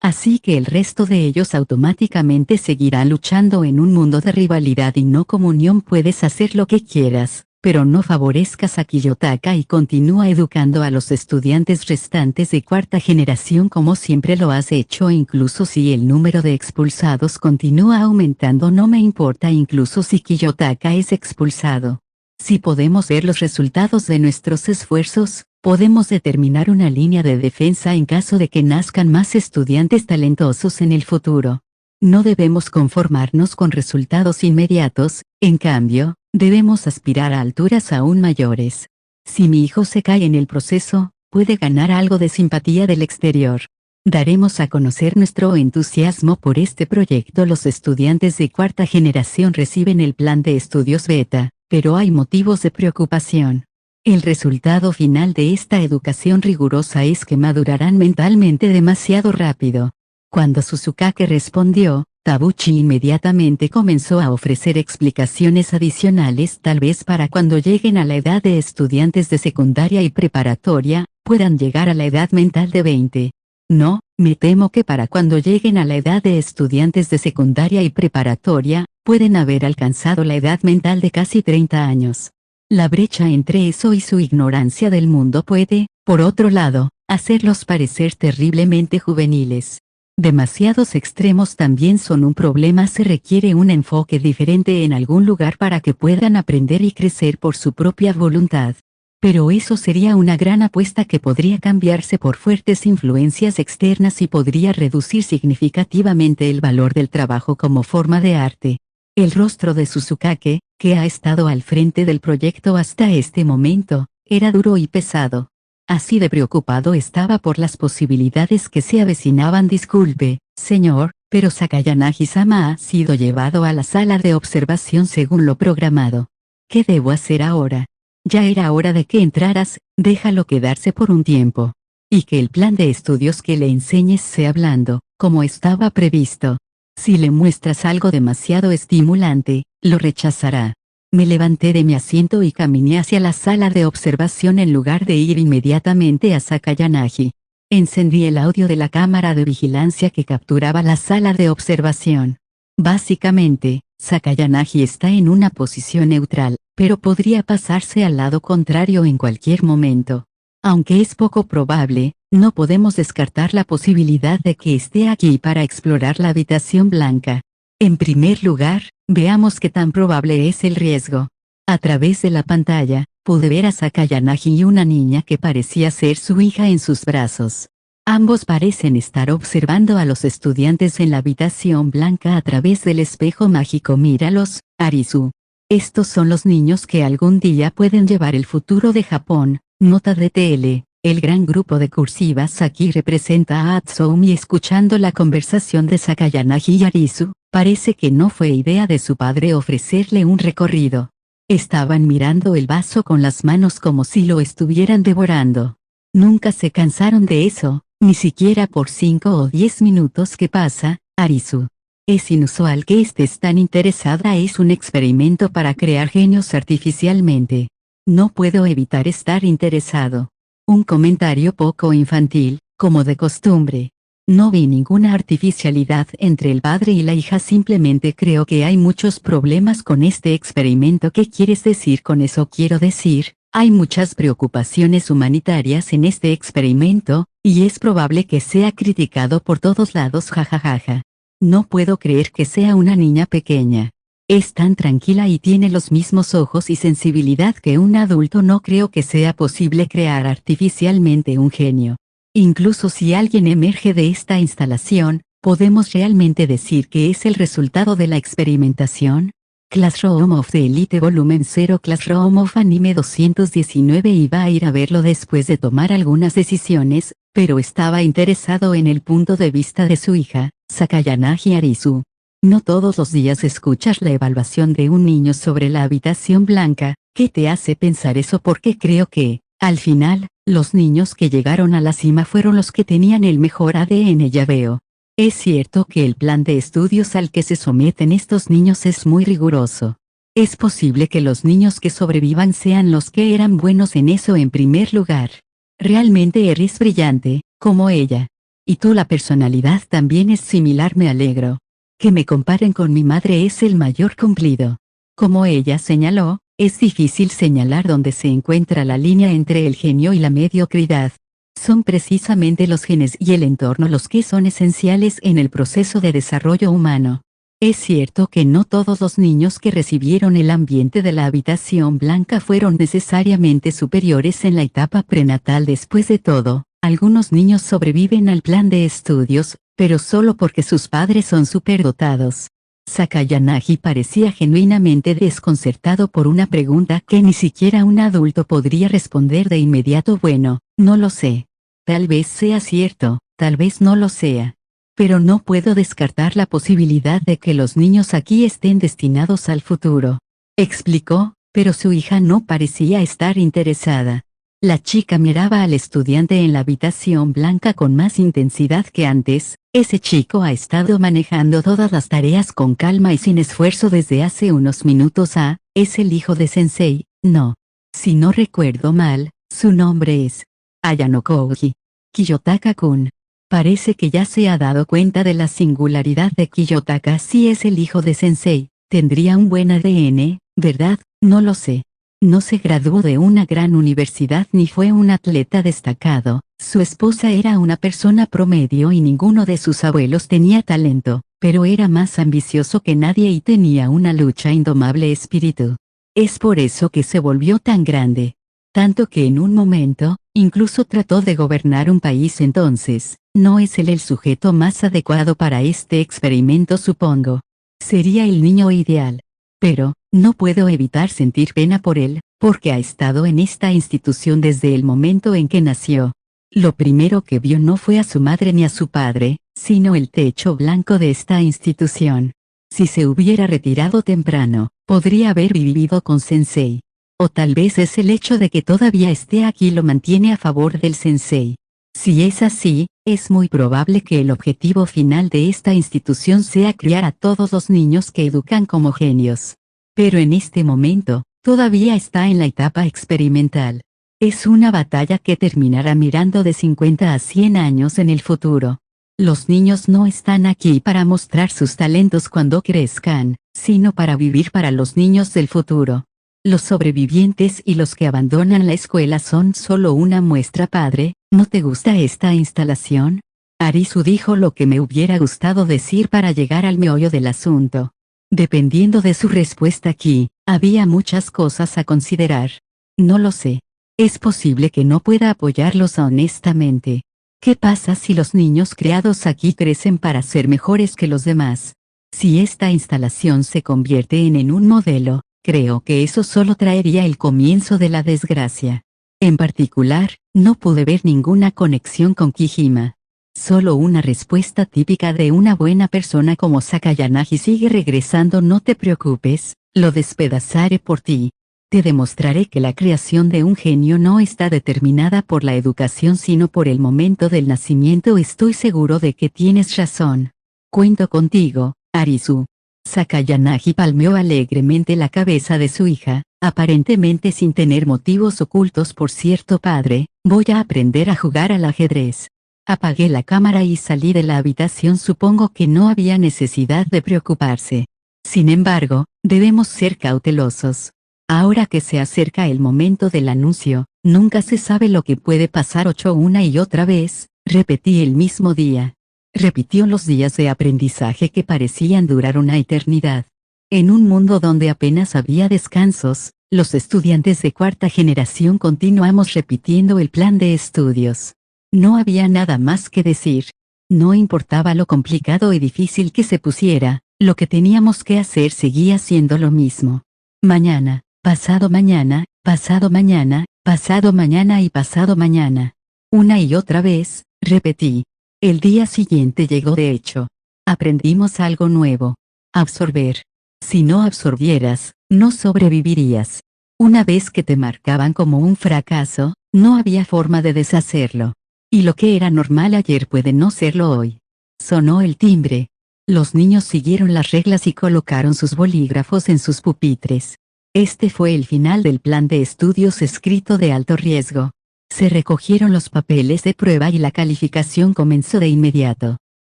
Speaker 1: Así que el resto de ellos automáticamente seguirán luchando en un mundo de rivalidad y no comunión. Puedes hacer lo que quieras, pero no favorezcas a Kiyotaka y continúa educando a los estudiantes restantes de cuarta generación como siempre lo has hecho. Incluso si el número de expulsados continúa aumentando, no me importa, incluso si Kiyotaka es expulsado. Si podemos ver los resultados de nuestros esfuerzos, podemos determinar una línea de defensa en caso de que nazcan más estudiantes talentosos en el futuro. No debemos conformarnos con resultados inmediatos, en cambio, debemos aspirar a alturas aún mayores. Si mi hijo se cae en el proceso, puede ganar algo de simpatía del exterior. Daremos a conocer nuestro entusiasmo por este proyecto. Los estudiantes de cuarta generación reciben el plan de estudios beta, pero hay motivos de preocupación. El resultado final de esta educación rigurosa es que madurarán mentalmente demasiado rápido. Cuando Susukake respondió, Tabuchi inmediatamente comenzó a ofrecer explicaciones adicionales. Tal vez para cuando lleguen a la edad de estudiantes de secundaria y preparatoria, puedan llegar a la edad mental de 20. No, me temo que para cuando lleguen a la edad de estudiantes de secundaria y preparatoria, pueden haber alcanzado la edad mental de casi 30 años. La brecha entre eso y su ignorancia del mundo puede, por otro lado, hacerlos parecer terriblemente juveniles. Demasiados extremos también son un problema. Se requiere un enfoque diferente en algún lugar para que puedan aprender y crecer por su propia voluntad. Pero eso sería una gran apuesta que podría cambiarse por fuertes influencias externas y podría reducir significativamente el valor del trabajo como forma de arte. El rostro de Susukake, que ha estado al frente del proyecto hasta este momento, era duro y pesado. Así de preocupado estaba por las posibilidades que se avecinaban. Disculpe, señor, pero Sakayanagi-sama ha sido llevado a la sala de observación según lo programado. ¿Qué debo hacer ahora? Ya era hora de que entraras, déjalo quedarse por un tiempo. Y que el plan de estudios que le enseñes sea blando, como estaba previsto. Si le muestras algo demasiado estimulante, lo rechazará. Me levanté de mi asiento y caminé hacia la sala de observación en lugar de ir inmediatamente a Sakayanagi. Encendí el audio de la cámara de vigilancia que capturaba la sala de observación. Básicamente, Sakayanagi está en una posición neutral, pero podría pasarse al lado contrario en cualquier momento. Aunque es poco probable, no podemos descartar la posibilidad de que esté aquí para explorar la habitación blanca. En primer lugar, veamos qué tan probable es el riesgo. A través de la pantalla, pude ver a Sakayanagi y una niña que parecía ser su hija en sus brazos. Ambos parecen estar observando a los estudiantes en la habitación blanca a través del espejo mágico. Míralos, Arisu. Estos son los niños que algún día pueden llevar el futuro de Japón. Nota de TL. El gran grupo de cursivas aquí representa a Atsumi. Escuchando la conversación de Sakayanagi y Arisu, parece que no fue idea de su padre ofrecerle un recorrido. Estaban mirando el vaso con las manos como si lo estuvieran devorando. Nunca se cansaron de eso, ni siquiera por 5 o 10 minutos que pasa, Arisu. Es inusual que estés tan interesada. Es un experimento para crear genios artificialmente. No puedo evitar estar interesado. Un comentario poco infantil, como de costumbre. No vi ninguna artificialidad entre el padre y la hija. Simplemente creo que hay muchos problemas con este experimento. ¿Qué quieres decir con eso? Quiero decir, hay muchas preocupaciones humanitarias en este experimento, y es probable que sea criticado por todos lados. Jajajaja. No puedo creer que sea una niña pequeña. Es tan tranquila y tiene los mismos ojos y sensibilidad que un adulto. No creo que sea posible crear artificialmente un genio. Incluso si alguien emerge de esta instalación, ¿podemos realmente decir que es el resultado de la experimentación? Classroom of the Elite Volumen 0. Classroom of Anime 219. Iba a ir a verlo después de tomar algunas decisiones, pero estaba interesado en el punto de vista de su hija, Sakayanagi Arisu. No todos los días escuchas la evaluación de un niño sobre la habitación blanca. ¿Qué te hace pensar eso? Porque creo que, al final, los niños que llegaron a la cima fueron los que tenían el mejor ADN. Ya veo. Es cierto que el plan de estudios al que se someten estos niños es muy riguroso. Es posible que los niños que sobrevivan sean los que eran buenos en eso en primer lugar. Realmente eres brillante, como ella. Y tú, la personalidad también es similar. Me alegro. Que me comparen con mi madre es el mayor cumplido. Como ella señaló, es difícil señalar dónde se encuentra la línea entre el genio y la mediocridad. Son precisamente los genes y el entorno los que son esenciales en el proceso de desarrollo humano. Es cierto que no todos los niños que recibieron el ambiente de la habitación blanca fueron necesariamente superiores en la etapa prenatal. Después de todo, algunos niños sobreviven al plan de estudios, pero solo porque sus padres son superdotados. Sakayanagi parecía genuinamente desconcertado por una pregunta que ni siquiera un adulto podría responder de inmediato. Bueno, no lo sé. Tal vez sea cierto, tal vez no lo sea. Pero no puedo descartar la posibilidad de que los niños aquí estén destinados al futuro. Explicó, pero su hija no parecía estar interesada. La chica miraba al estudiante en la habitación blanca con más intensidad que antes. Ese chico ha estado manejando todas las tareas con calma y sin esfuerzo desde hace unos minutos. Es el hijo de Sensei, ¿no? Si no recuerdo mal, su nombre es Ayano Kouji. Kiyotaka-kun. Parece que ya se ha dado cuenta de la singularidad de Kiyotaka. Si es el hijo de Sensei, tendría un buen ADN, ¿verdad? No lo sé. No se graduó de una gran universidad ni fue un atleta destacado. Su esposa era una persona promedio y ninguno de sus abuelos tenía talento, pero era más ambicioso que nadie y tenía una lucha indomable espíritu. Es por eso que se volvió tan grande. Tanto que en un momento, incluso trató de gobernar un país. Entonces, ¿no es él el sujeto más adecuado para este experimento? Supongo. Sería el niño ideal. Pero, no puedo evitar sentir pena por él, porque ha estado en esta institución desde el momento en que nació. Lo primero que vio no fue a su madre ni a su padre, sino el techo blanco de esta institución. Si se hubiera retirado temprano, podría haber vivido con Sensei. O tal vez es el hecho de que todavía esté aquí lo mantiene a favor del Sensei. Si es así, es muy probable que el objetivo final de esta institución sea criar a todos los niños que educan como genios. Pero en este momento, todavía está en la etapa experimental. Es una batalla que terminará mirando de 50 a 100 años en el futuro. Los niños no están aquí para mostrar sus talentos cuando crezcan, sino para vivir para los niños del futuro. Los sobrevivientes y los que abandonan la escuela son solo una muestra. Padre, ¿no te gusta esta instalación? Arisu dijo lo que me hubiera gustado decir para llegar al meollo del asunto. Dependiendo de su respuesta aquí, había muchas cosas a considerar. No lo sé. Es posible que no pueda apoyarlos honestamente. ¿Qué pasa si los niños creados aquí crecen para ser mejores que los demás? Si esta instalación se convierte en un modelo, creo que eso solo traería el comienzo de la desgracia. En particular, no pude ver ninguna conexión con Kijima. Solo una respuesta típica de una buena persona como Sakayanagi. Sigue regresando. No te preocupes, lo despedazaré por ti. Te demostraré que la creación de un genio no está determinada por la educación sino por el momento del nacimiento. Estoy seguro de que tienes razón. Cuento contigo, Arisu. Sakayanagi palmeó alegremente la cabeza de su hija, aparentemente sin tener motivos ocultos. Por cierto, padre, voy a aprender a jugar al ajedrez. Apagué la cámara y salí de la habitación. Supongo que no había necesidad de preocuparse. Sin embargo, debemos ser cautelosos. Ahora que se acerca el momento del anuncio, nunca se sabe lo que puede pasar. Una y otra vez, repetí el mismo día. Repitió los días de aprendizaje que parecían durar una eternidad. En un mundo donde apenas había descansos, los estudiantes de cuarta generación continuamos repitiendo el plan de estudios. No había nada más que decir. No importaba lo complicado y difícil que se pusiera, lo que teníamos que hacer seguía siendo lo mismo. Mañana, pasado mañana, pasado mañana, pasado mañana y pasado mañana. Una y otra vez, repetí. El día siguiente llegó. De hecho, aprendimos algo nuevo. Absorber. Si no absorbieras, no sobrevivirías. Una vez que te marcaban como un fracaso, no había forma de deshacerlo. Y lo que era normal ayer puede no serlo hoy. Sonó el timbre. Los niños siguieron las reglas y colocaron sus bolígrafos en sus pupitres. Este fue el final del plan de estudios escrito de alto riesgo. Se recogieron los papeles de prueba y la calificación comenzó de inmediato.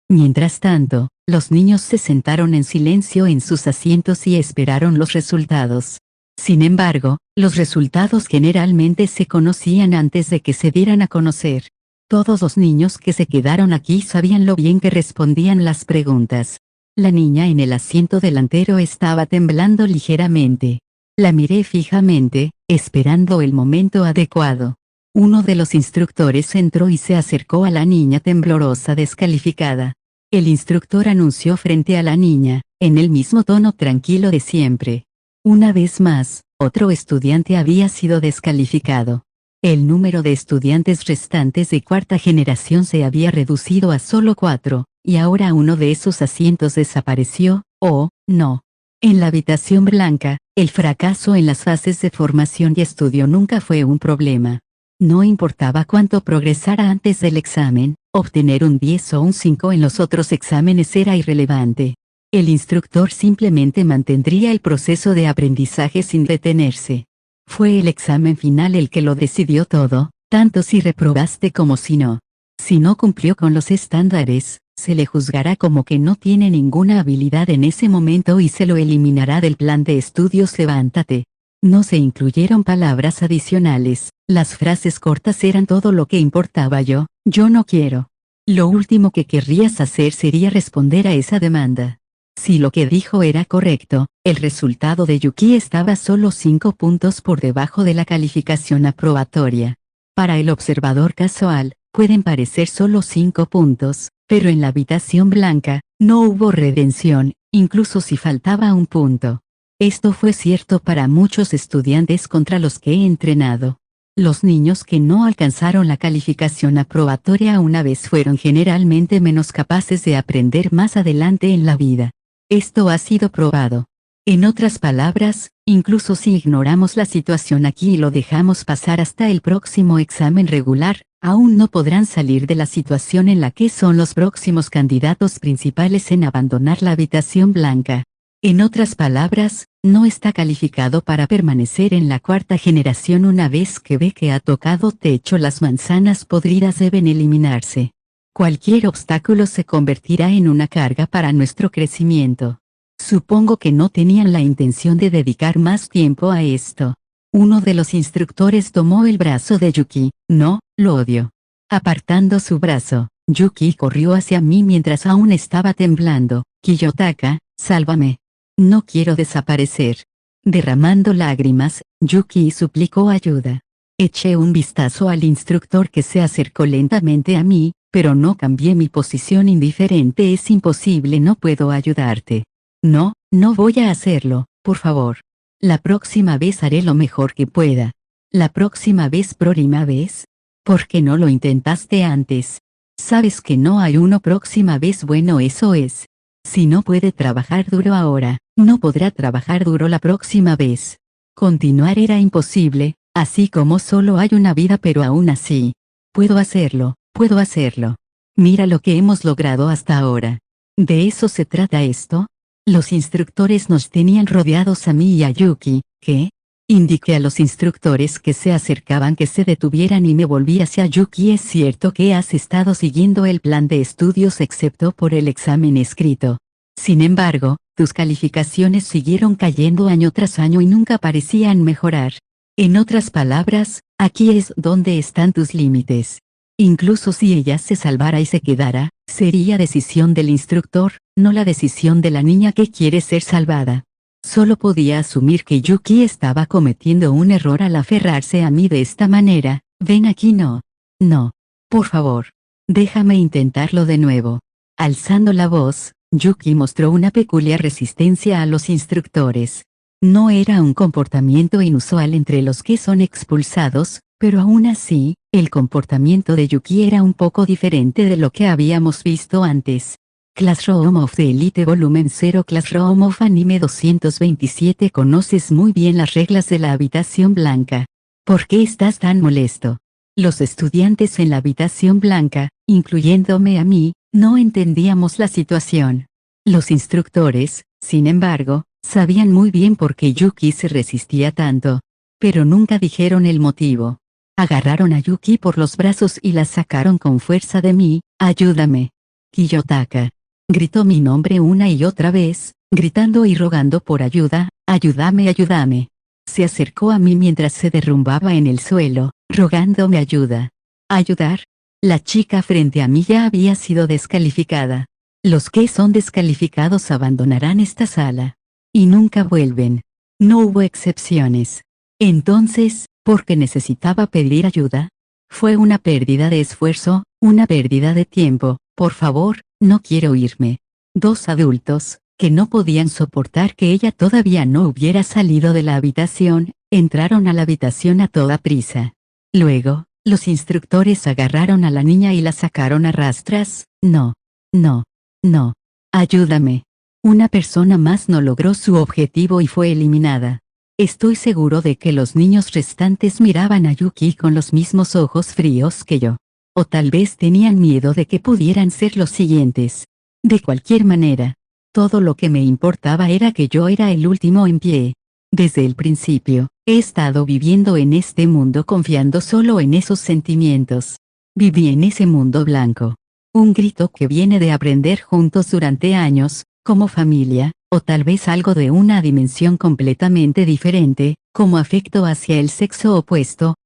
Speaker 1: Mientras tanto, los niños se sentaron en silencio en sus asientos y esperaron los resultados. Sin embargo, los resultados generalmente se conocían antes de que se dieran a conocer. Todos los niños que se quedaron aquí sabían lo bien que respondían las preguntas. La niña en el asiento delantero estaba temblando ligeramente. La miré fijamente, esperando el momento adecuado. Uno de los instructores entró y se acercó a la niña temblorosa descalificada. El instructor anunció frente a la niña, en el mismo tono tranquilo de siempre. Una vez más, otro estudiante había sido descalificado. El número de estudiantes restantes de cuarta generación se había reducido a solo 4, y ahora uno de esos asientos desapareció. Oh, no. En la habitación blanca, el fracaso en las fases de formación y estudio nunca fue un problema. No importaba cuánto progresara antes del examen, obtener un 10 o un 5 en los otros exámenes era irrelevante. El instructor simplemente mantendría el proceso de aprendizaje sin detenerse. Fue el examen final el que lo decidió todo, tanto si reprobaste como si no. Si no cumplió con los estándares, se le juzgará como que no tiene ninguna habilidad en ese momento y se lo eliminará del plan de estudios. Levántate. No se incluyeron palabras adicionales, las frases cortas eran todo lo que importaba. Yo no quiero. Lo último que querrías hacer sería responder a esa demanda. Si lo que dijo era correcto, el resultado de Yuki estaba solo 5 puntos por debajo de la calificación aprobatoria. Para el observador casual, pueden parecer solo 5 puntos, pero en la habitación blanca, no hubo redención, incluso si faltaba un punto. Esto fue cierto para muchos estudiantes contra los que he entrenado. Los niños que no alcanzaron la calificación aprobatoria una vez fueron generalmente menos capaces de aprender más adelante en la vida. Esto ha sido probado. En otras palabras, incluso si ignoramos la situación aquí y lo dejamos pasar hasta el próximo examen regular, aún no podrán salir de la situación en la que son los próximos candidatos principales en abandonar la habitación blanca. En otras palabras, no está calificado para permanecer en la cuarta generación. Una vez que ve que ha tocado techo, las manzanas podridas deben eliminarse. Cualquier obstáculo se convertirá en una carga para nuestro crecimiento. Supongo que no tenían la intención de dedicar más tiempo a esto. Uno de los instructores tomó el brazo de Yuki. No, lo odio. Apartando su brazo, Yuki corrió hacia mí mientras aún estaba temblando. Kiyotaka, sálvame. No quiero desaparecer. Derramando lágrimas, Yuki suplicó ayuda. Eché un vistazo al instructor que se acercó lentamente a mí, pero no cambié mi posición indiferente. Es imposible, no puedo ayudarte. No, no voy a hacerlo, por favor. La próxima vez haré lo mejor que pueda. La próxima vez, próxima vez. ¿Por qué no lo intentaste antes? Sabes que no hay una próxima vez. Bueno, eso es. Si no puede trabajar duro ahora, no podrá trabajar duro la próxima vez. Continuar era imposible, así como solo hay una vida, pero aún así. Puedo hacerlo, puedo hacerlo. Mira lo que hemos logrado hasta ahora. ¿De eso se trata esto? Los instructores nos tenían rodeados a mí y a Yuki, ¿qué? Indiqué a los instructores que se acercaban que se detuvieran y me volví hacia Yuki. ¿Es cierto que has estado siguiendo el plan de estudios excepto por el examen escrito? Sin embargo, tus calificaciones siguieron cayendo año tras año y nunca parecían mejorar. En otras palabras, aquí es donde están tus límites. Incluso si ella se salvara y se quedara, sería decisión del instructor, no la decisión de la niña que quiere ser salvada. Solo podía asumir que Yuki estaba cometiendo un error al aferrarse a mí de esta manera. Ven aquí, no. No. Por favor. Déjame intentarlo de nuevo. Alzando la voz, Yuki mostró una peculiar resistencia a los instructores. No era un comportamiento inusual entre los que son expulsados, pero aún así, el comportamiento de Yuki era un poco diferente de lo que habíamos visto antes. Classroom of the Elite Volumen 0 Classroom of Anime 227. Conoces muy bien las reglas de la habitación blanca. ¿Por qué estás tan molesto? Los estudiantes en la habitación blanca, incluyéndome a mí, no entendíamos la situación. Los instructores, sin embargo, sabían muy bien por qué Yuki se resistía tanto. Pero nunca dijeron el motivo. Agarraron a Yuki por los brazos y la sacaron con fuerza de mí. Ayúdame. Kiyotaka. Gritó mi nombre una y otra vez, gritando y rogando por ayuda. Ayúdame, ayúdame. Se acercó a mí mientras se derrumbaba en el suelo, rogándome ayuda. ¿Ayudar? La chica frente a mí ya había sido descalificada. Los que son descalificados abandonarán esta sala. Y nunca vuelven. No hubo excepciones. Entonces, ¿por qué necesitaba pedir ayuda? Fue una pérdida de esfuerzo, una pérdida de tiempo. Por favor, no quiero irme. Dos adultos, que no podían soportar que ella todavía no hubiera salido de la habitación, entraron a la habitación a toda prisa. Luego, los instructores agarraron a la niña y la sacaron a rastras. No. No. No. Ayúdame. Una persona más no logró su objetivo y fue eliminada. Estoy seguro de que los niños restantes miraban a Yuki con los mismos ojos fríos que yo. O tal vez tenían miedo de que pudieran ser los siguientes. De cualquier manera, todo lo que me importaba era que yo era el último en pie. Desde el principio, he estado viviendo en este mundo confiando solo en esos sentimientos. Viví en ese mundo blanco. Un grito que viene de aprender juntos durante años, como familia, o tal vez algo de una dimensión completamente diferente, como afecto hacia el sexo opuesto,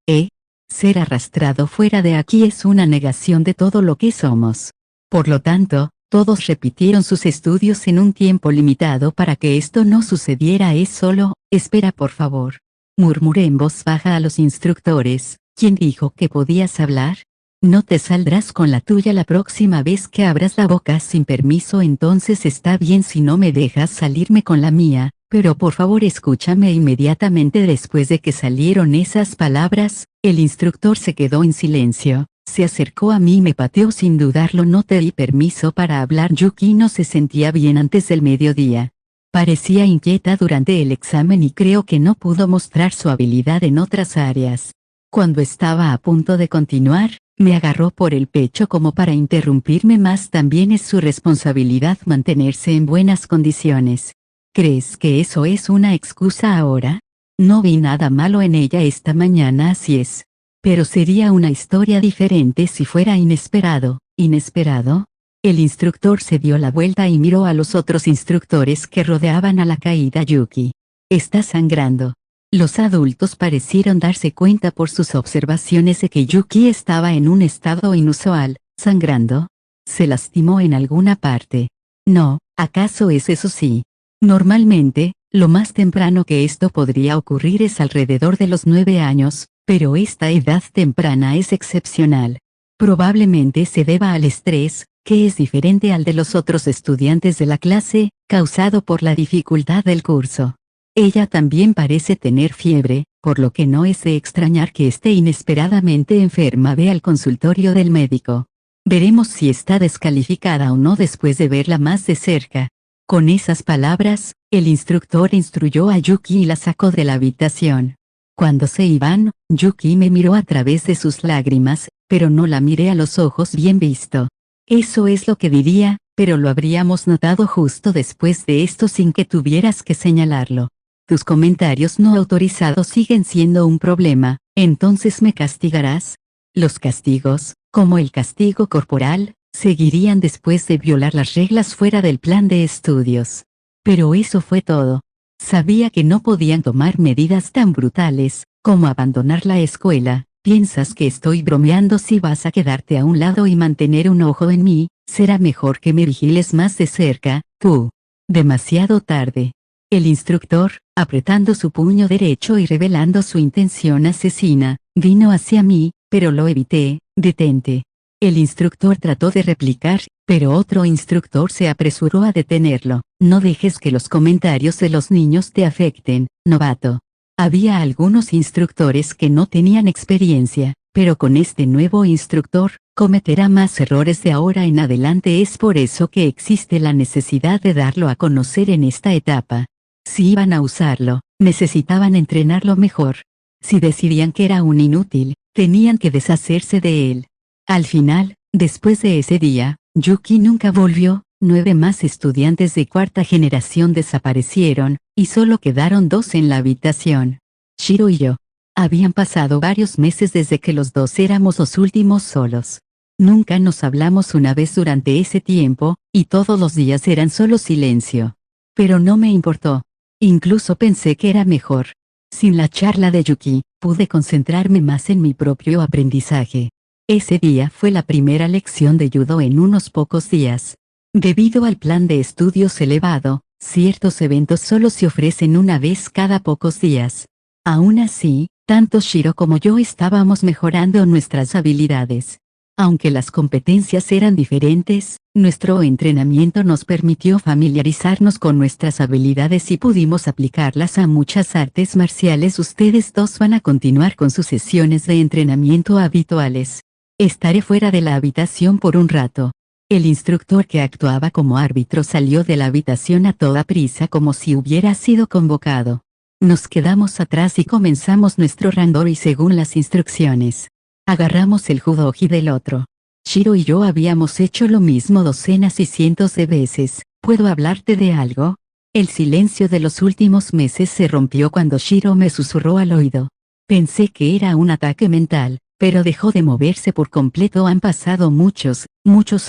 Speaker 1: ser arrastrado fuera de aquí es una negación de todo lo que somos. Por lo tanto, todos repitieron sus estudios en un tiempo limitado para que esto no sucediera. Es solo, espera por favor. Murmuré en voz baja a los instructores. ¿Quién dijo que podías hablar? No te saldrás con la tuya la próxima vez que abras la boca sin permiso. Entonces está bien si no me dejas salirme con la mía, pero por favor escúchame. Inmediatamente después de que salieron esas palabras, el instructor se quedó en silencio, se acercó a mí y me pateó sin dudarlo. No te di permiso para hablar. Yuki no se sentía bien antes del mediodía. Parecía inquieta durante el examen y creo que no pudo mostrar su habilidad en otras áreas. Cuando estaba a punto de continuar, me agarró por el pecho como para interrumpirme más. También es su responsabilidad mantenerse en buenas condiciones. ¿Crees que eso es una excusa ahora? No vi nada malo en ella esta mañana, así es. Pero sería una historia diferente si fuera inesperado. ¿Inesperado? El instructor se dio la vuelta y miró a los otros instructores que rodeaban a la caída Yuki. Está sangrando. Los adultos parecieron darse cuenta por sus observaciones de que Yuki estaba en un estado inusual. ¿Sangrando? ¿Se lastimó en alguna parte? No, ¿acaso es eso sí? Normalmente, lo más temprano que esto podría ocurrir es alrededor de los 9 años, pero esta edad temprana es excepcional. Probablemente se deba al estrés, que es diferente al de los otros estudiantes de la clase, causado por la dificultad del curso. Ella también parece tener fiebre, por lo que no es de extrañar que esté inesperadamente enferma. Ve al consultorio del médico. Veremos si está descalificada o no después de verla más de cerca. Con esas palabras, el instructor instruyó a Yuki y la sacó de la habitación. Cuando se iban, Yuki me miró a través de sus lágrimas, pero no la miré a los ojos. Bien visto. Eso es lo que diría, pero lo habríamos notado justo después de esto sin que tuvieras que señalarlo. Tus comentarios no autorizados siguen siendo un problema, entonces me castigarás. Los castigos, como el castigo corporal, seguirían después de violar las reglas fuera del plan de estudios. Pero eso fue todo. Sabía que no podían tomar medidas tan brutales, como abandonar la escuela. ¿Piensas que estoy bromeando? Si vas a quedarte a un lado y mantener un ojo en mí, será mejor que me vigiles más de cerca, tú. Demasiado tarde. El instructor, apretando su puño derecho y revelando su intención asesina, vino hacia mí, pero lo evité. Detente. El instructor trató de replicar, pero otro instructor se apresuró a detenerlo. No dejes que los comentarios de los niños te afecten, novato. Había algunos instructores que no tenían experiencia, pero con este nuevo instructor, cometerá más errores de ahora en adelante. Es por eso que existe la necesidad de darlo a conocer en esta etapa. Si iban a usarlo, necesitaban entrenarlo mejor. Si decidían que era un inútil, tenían que deshacerse de él. Al final, después de ese día, Yuki nunca volvió. 9 más estudiantes de cuarta generación desaparecieron, y solo quedaron 2 en la habitación. Shiro y yo. Habían pasado varios meses desde que los dos éramos los últimos solos. Nunca nos hablamos una vez durante ese tiempo, y todos los días eran solo silencio. Pero no me importó. Incluso pensé que era mejor. Sin la charla de Yuki, pude concentrarme más en mi propio aprendizaje. Ese día fue la primera lección de judo en unos pocos días. Debido al plan de estudios elevado, ciertos eventos solo se ofrecen una vez cada pocos días. Aún así, tanto Shiro como yo estábamos mejorando nuestras habilidades. Aunque las competencias eran diferentes, nuestro entrenamiento nos permitió familiarizarnos con nuestras habilidades y pudimos aplicarlas a muchas artes marciales. Ustedes dos van a continuar con sus sesiones de entrenamiento habituales. Estaré fuera de la habitación por un rato. El instructor que actuaba como árbitro salió de la habitación a toda prisa como si hubiera sido convocado. Nos quedamos atrás y comenzamos nuestro randori según las instrucciones. Agarramos el judogi del otro. Shiro y yo habíamos hecho lo mismo docenas y cientos de veces. ¿Puedo hablarte de algo? El silencio de los últimos meses se rompió cuando Shiro me susurró al oído. Pensé que era un ataque mental, pero dejó de moverse por completo. Han pasado muchos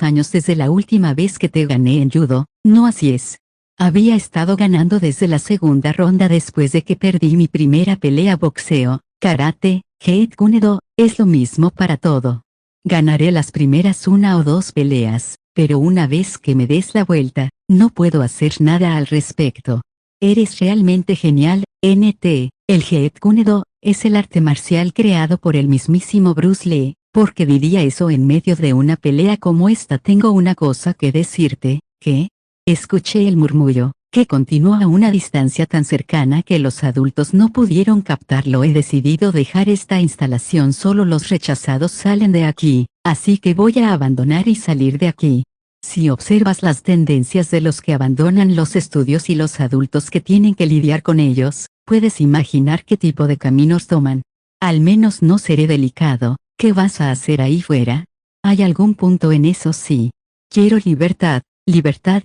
Speaker 1: años desde la última vez que te gané en judo, ¿no? Así es. Había estado ganando desde la segunda ronda después de que perdí mi primera pelea. Boxeo, karate, Jeet Kune Do, es lo mismo para todo. Ganaré las primeras 1 o 2 peleas, pero una vez que me des la vuelta, no puedo hacer nada al respecto. Eres realmente genial, NT. El Jeet Kune Do es el arte marcial creado por el mismísimo Bruce Lee. ¿Por qué diría eso en medio de una pelea como esta? Tengo una cosa que decirte. ¿Qué? Escuché el murmullo, que continuó a una distancia tan cercana que los adultos no pudieron captarlo. He decidido dejar esta instalación. Solo los rechazados salen de aquí, así que voy a abandonar y salir de aquí. Si observas las tendencias de los que abandonan los estudios y los adultos que tienen que lidiar con ellos, puedes imaginar qué tipo de caminos toman. Al menos no seré delicado. ¿Qué vas a hacer ahí fuera? ¿Hay algún punto en eso? Sí. Quiero libertad,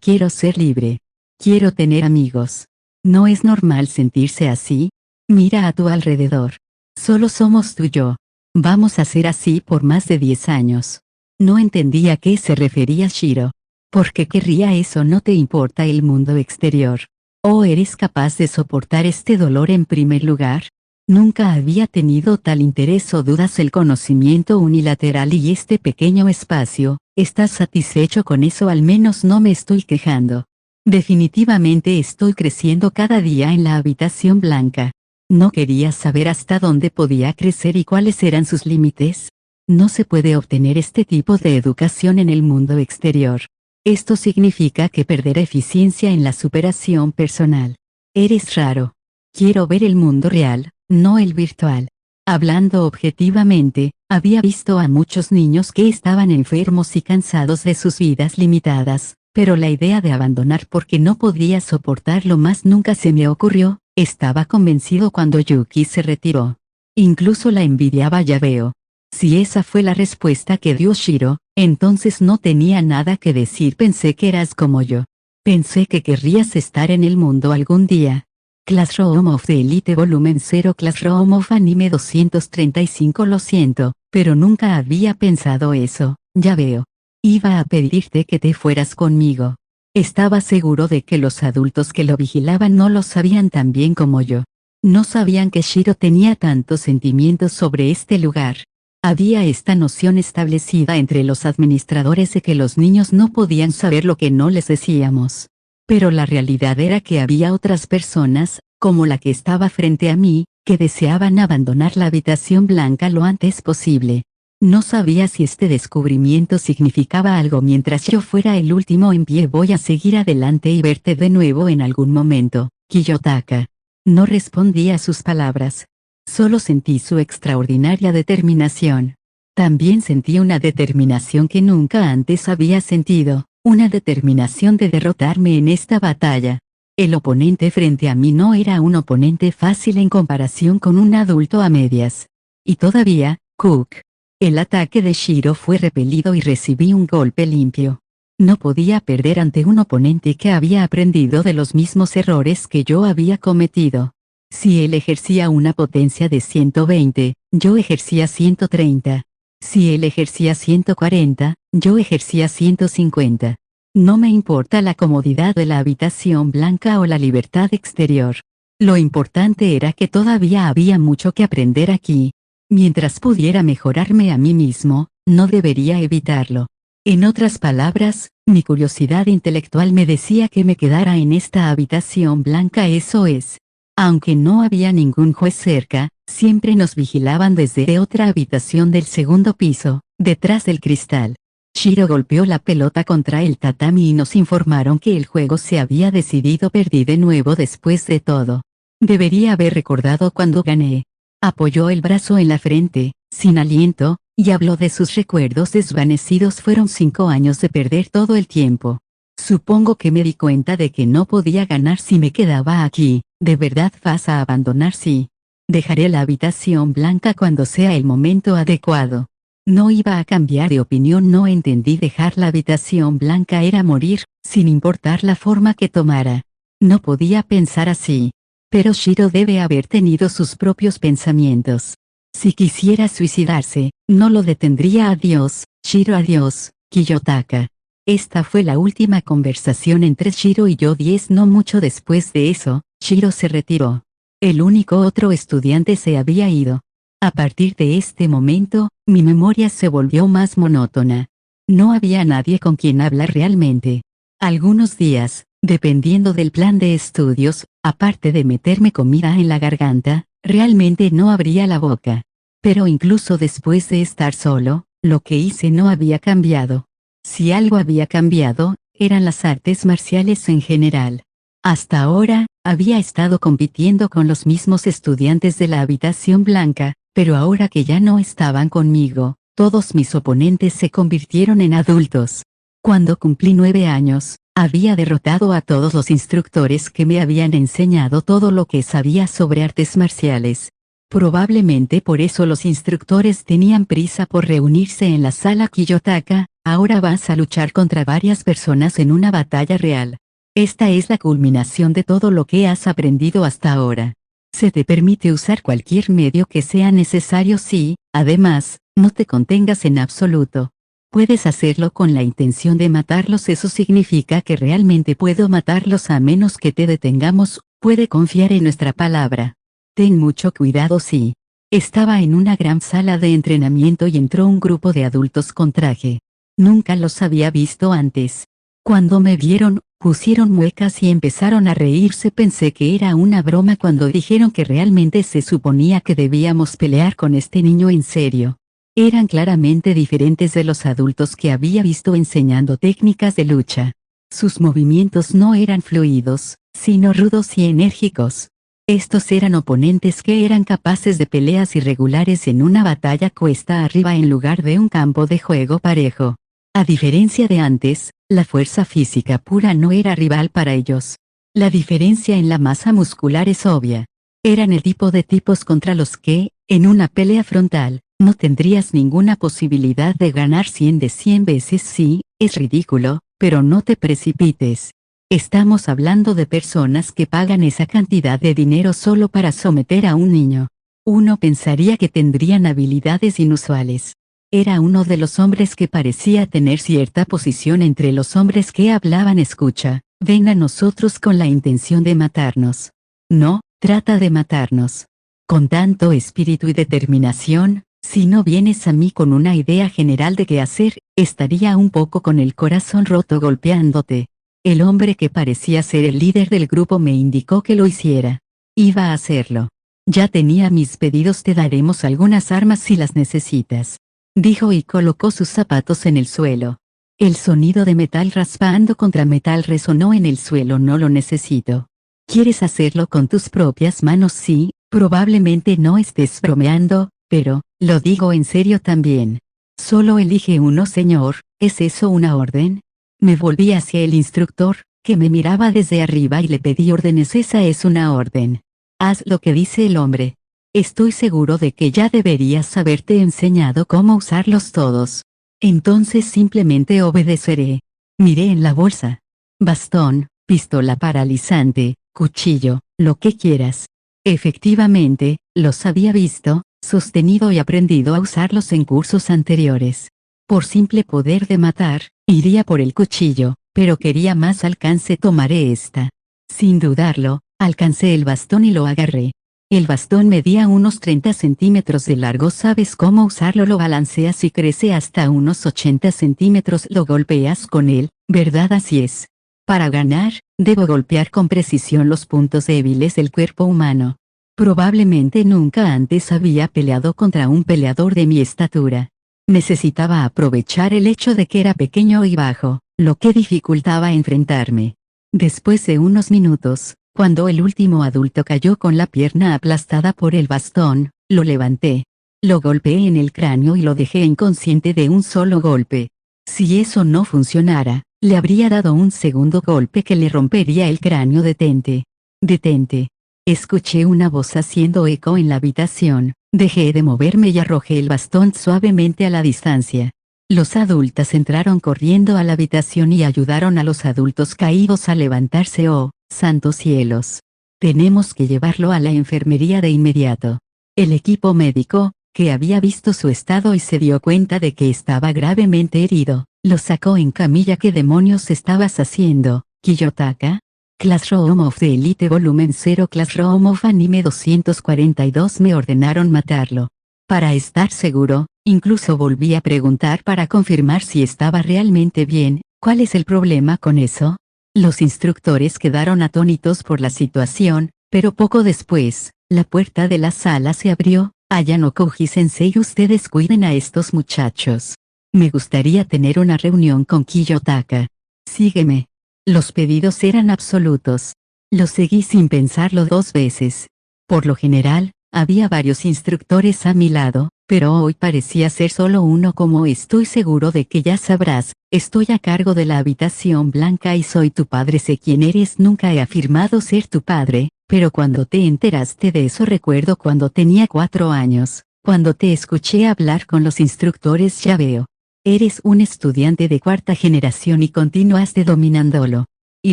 Speaker 1: quiero ser libre. Quiero tener amigos. ¿No es normal sentirse así? Mira a tu alrededor. Solo somos tú y yo. Vamos a ser así por más de 10 años. No entendí a qué se refería Shiro. ¿Por qué querría eso? No te importa el mundo exterior. ¿O eres capaz de soportar este dolor en primer lugar? Nunca había tenido tal interés o dudas. El conocimiento unilateral y este pequeño espacio. ¿Estás satisfecho con eso? Al menos no me estoy quejando. Definitivamente estoy creciendo cada día en la habitación blanca. No quería saber hasta dónde podía crecer y cuáles eran sus límites. No se puede obtener este tipo de educación en el mundo exterior. Esto significa que perderá eficiencia en la superación personal. Eres raro. Quiero ver el mundo real, no el virtual. Hablando objetivamente, había visto a muchos niños que estaban enfermos y cansados de sus vidas limitadas, pero la idea de abandonar porque no podía soportarlo más nunca se me ocurrió. Estaba convencido cuando Yuki se retiró. Incluso la envidiaba, ya veo. Si esa fue la respuesta que dio Shiro, entonces no tenía nada que decir. Pensé que eras como yo. Pensé que querrías estar en el mundo algún día. Classroom of the Elite Volumen 0 Classroom of Anime 235. Lo siento, pero nunca había pensado eso, ya veo. Iba a pedirte que te fueras conmigo. Estaba seguro de que los adultos que lo vigilaban no lo sabían tan bien como yo. No sabían que Shiro tenía tantos sentimientos sobre este lugar. Había esta noción establecida entre los administradores de que los niños no podían saber lo que no les decíamos. Pero la realidad era que había otras personas, como la que estaba frente a mí, que deseaban abandonar la habitación blanca lo antes posible. No sabía si este descubrimiento significaba algo. Mientras yo fuera el último en pie, voy a seguir adelante y verte de nuevo en algún momento, Kiyotaka. No respondí a sus palabras. Solo sentí su extraordinaria determinación. También sentí una determinación que nunca antes había sentido, una determinación de derrotarme en esta batalla. El oponente frente a mí no era un oponente fácil en comparación con un adulto a medias. Y todavía, Cook. El ataque de Shiro fue repelido y recibí un golpe limpio. No podía perder ante un oponente que había aprendido de los mismos errores que yo había cometido. Si él ejercía una potencia de 120, yo ejercía 130. Si él ejercía 140, yo ejercía 150. No me importa la comodidad de la habitación blanca o la libertad exterior. Lo importante era que todavía había mucho que aprender aquí. Mientras pudiera mejorarme a mí mismo, no debería evitarlo. En otras palabras, mi curiosidad intelectual me decía que me quedara en esta habitación blanca. Eso es. Aunque no había ningún juez cerca, siempre nos vigilaban desde otra habitación del segundo piso, detrás del cristal. Shiro golpeó la pelota contra el tatami y nos informaron que el juego se había decidido. Perdí de nuevo después de todo. Debería haber recordado cuando gané. Apoyó el brazo en la frente, sin aliento, y habló de sus recuerdos desvanecidos. Fueron 5 años de perder todo el tiempo. Supongo que me di cuenta de que no podía ganar si me quedaba aquí. ¿De verdad vas a abandonar? Sí. Dejaré la habitación blanca cuando sea el momento adecuado. No iba a cambiar de opinión. No entendí. Dejar la habitación blanca era morir, sin importar la forma que tomara. No podía pensar así. Pero Shiro debe haber tenido sus propios pensamientos. Si quisiera suicidarse, no lo detendría. Adiós, Shiro. Adiós, Kiyotaka. Esta fue la última conversación entre Shiro y yo. No mucho después de eso, Shiro se retiró. El único otro estudiante se había ido. A partir de este momento, mi memoria se volvió más monótona. No había nadie con quien hablar realmente. Algunos días, dependiendo del plan de estudios, aparte de meterme comida en la garganta, realmente no abría la boca. Pero incluso después de estar solo, lo que hice no había cambiado. Si algo había cambiado, eran las artes marciales en general. Hasta ahora, había estado compitiendo con los mismos estudiantes de la habitación blanca, pero ahora que ya no estaban conmigo, todos mis oponentes se convirtieron en adultos. Cuando cumplí 9 años, había derrotado a todos los instructores que me habían enseñado todo lo que sabía sobre artes marciales. Probablemente por eso los instructores tenían prisa por reunirse en la sala Kiyotaka. Ahora vas a luchar contra varias personas en una batalla real. Esta es la culminación de todo lo que has aprendido hasta ahora. Se te permite usar cualquier medio que sea necesario si, además, no te contengas en absoluto. Puedes hacerlo con la intención de matarlos, eso significa que realmente puedo matarlos a menos que te detengamos, puede confiar en nuestra palabra. Ten mucho cuidado si. Estaba en una gran sala de entrenamiento y entró un grupo de adultos con traje. Nunca los había visto antes. Cuando me vieron, pusieron muecas y empezaron a reírse. Pensé que era una broma cuando dijeron que realmente se suponía que debíamos pelear con este niño en serio. Eran claramente diferentes de los adultos que había visto enseñando técnicas de lucha. Sus movimientos no eran fluidos, sino rudos y enérgicos. Estos eran oponentes que eran capaces de peleas irregulares en una batalla cuesta arriba en lugar de un campo de juego parejo. A diferencia de antes, la fuerza física pura no era rival para ellos. La diferencia en la masa muscular es obvia. Eran el tipo de tipos contra los que, en una pelea frontal, no tendrías ninguna posibilidad de ganar 100 de 100 veces. Sí, es ridículo, pero no te precipites. Estamos hablando de personas que pagan esa cantidad de dinero solo para someter a un niño. Uno pensaría que tendrían habilidades inusuales. Era uno de los hombres que parecía tener cierta posición entre los hombres que hablaban. Escucha, ven a nosotros con la intención de matarnos. No, trata de matarnos. Con tanto espíritu y determinación, si no vienes a mí con una idea general de qué hacer, estaría un poco con el corazón roto golpeándote. El hombre que parecía ser el líder del grupo me indicó que lo hiciera. Iba a hacerlo. Ya tenía mis pedidos. Te daremos algunas armas si las necesitas, dijo y colocó sus zapatos en el suelo. El sonido de metal raspando contra metal resonó en el suelo. No lo necesito. ¿Quieres hacerlo con tus propias manos? Sí, probablemente no estés bromeando, pero, lo digo en serio también. Solo elige uno, señor. ¿Es eso una orden? Me volví hacia el instructor, que me miraba desde arriba, y le pedí órdenes. Esa es una orden. Haz lo que dice el hombre. Estoy seguro de que ya deberías haberte enseñado cómo usarlos todos. Entonces simplemente obedeceré. Miré en la bolsa. Bastón, pistola paralizante, cuchillo, lo que quieras. Efectivamente, los había visto, sostenido y aprendido a usarlos en cursos anteriores. Por simple poder de matar, iría por el cuchillo, pero quería más alcance. Tomaré esta. Sin dudarlo, alcancé el bastón y lo agarré. El bastón medía unos 30 centímetros de largo. ¿Sabes cómo usarlo? Lo balanceas y crece hasta unos 80 centímetros. Lo golpeas con él, ¿verdad? Así es. Para ganar, debo golpear con precisión los puntos débiles del cuerpo humano. Probablemente nunca antes había peleado contra un peleador de mi estatura. Necesitaba aprovechar el hecho de que era pequeño y bajo, lo que dificultaba enfrentarme. Después de unos minutos, cuando el último adulto cayó con la pierna aplastada por el bastón, lo levanté. Lo golpeé en el cráneo y lo dejé inconsciente de un solo golpe. Si eso no funcionara, le habría dado un segundo golpe que le rompería el cráneo. Detente. Detente. Escuché una voz haciendo eco en la habitación. Dejé de moverme y arrojé el bastón suavemente a la distancia. Los adultos entraron corriendo a la habitación y ayudaron a los adultos caídos a levantarse. Oh, santos cielos. Tenemos que llevarlo a la enfermería de inmediato. El equipo médico, que había visto su estado y se dio cuenta de que estaba gravemente herido, lo sacó en camilla. ¿Qué demonios estabas haciendo, Kiyotaka? Classroom of the Elite Volumen 0. Classroom of Anime 242. Me ordenaron matarlo. Para estar seguro, incluso volví a preguntar para confirmar si estaba realmente bien. ¿Cuál es el problema con eso? Los instructores quedaron atónitos por la situación, pero poco después, la puerta de la sala se abrió. Ayano Koji-sensei, ustedes cuiden a estos muchachos. Me gustaría tener una reunión con Kiyotaka. Sígueme. Los pedidos eran absolutos. Los seguí sin pensarlo dos veces. Por lo general, había varios instructores a mi lado, pero hoy parecía ser solo uno. Como estoy seguro de que ya sabrás, estoy a cargo de la habitación blanca y soy tu padre. Sé quién eres. Nunca he afirmado ser tu padre, pero cuando te enteraste de eso recuerdo cuando tenía 4 años, cuando te escuché hablar con los instructores. Ya veo. Eres un estudiante de 4ª generación y continuaste dominándolo. y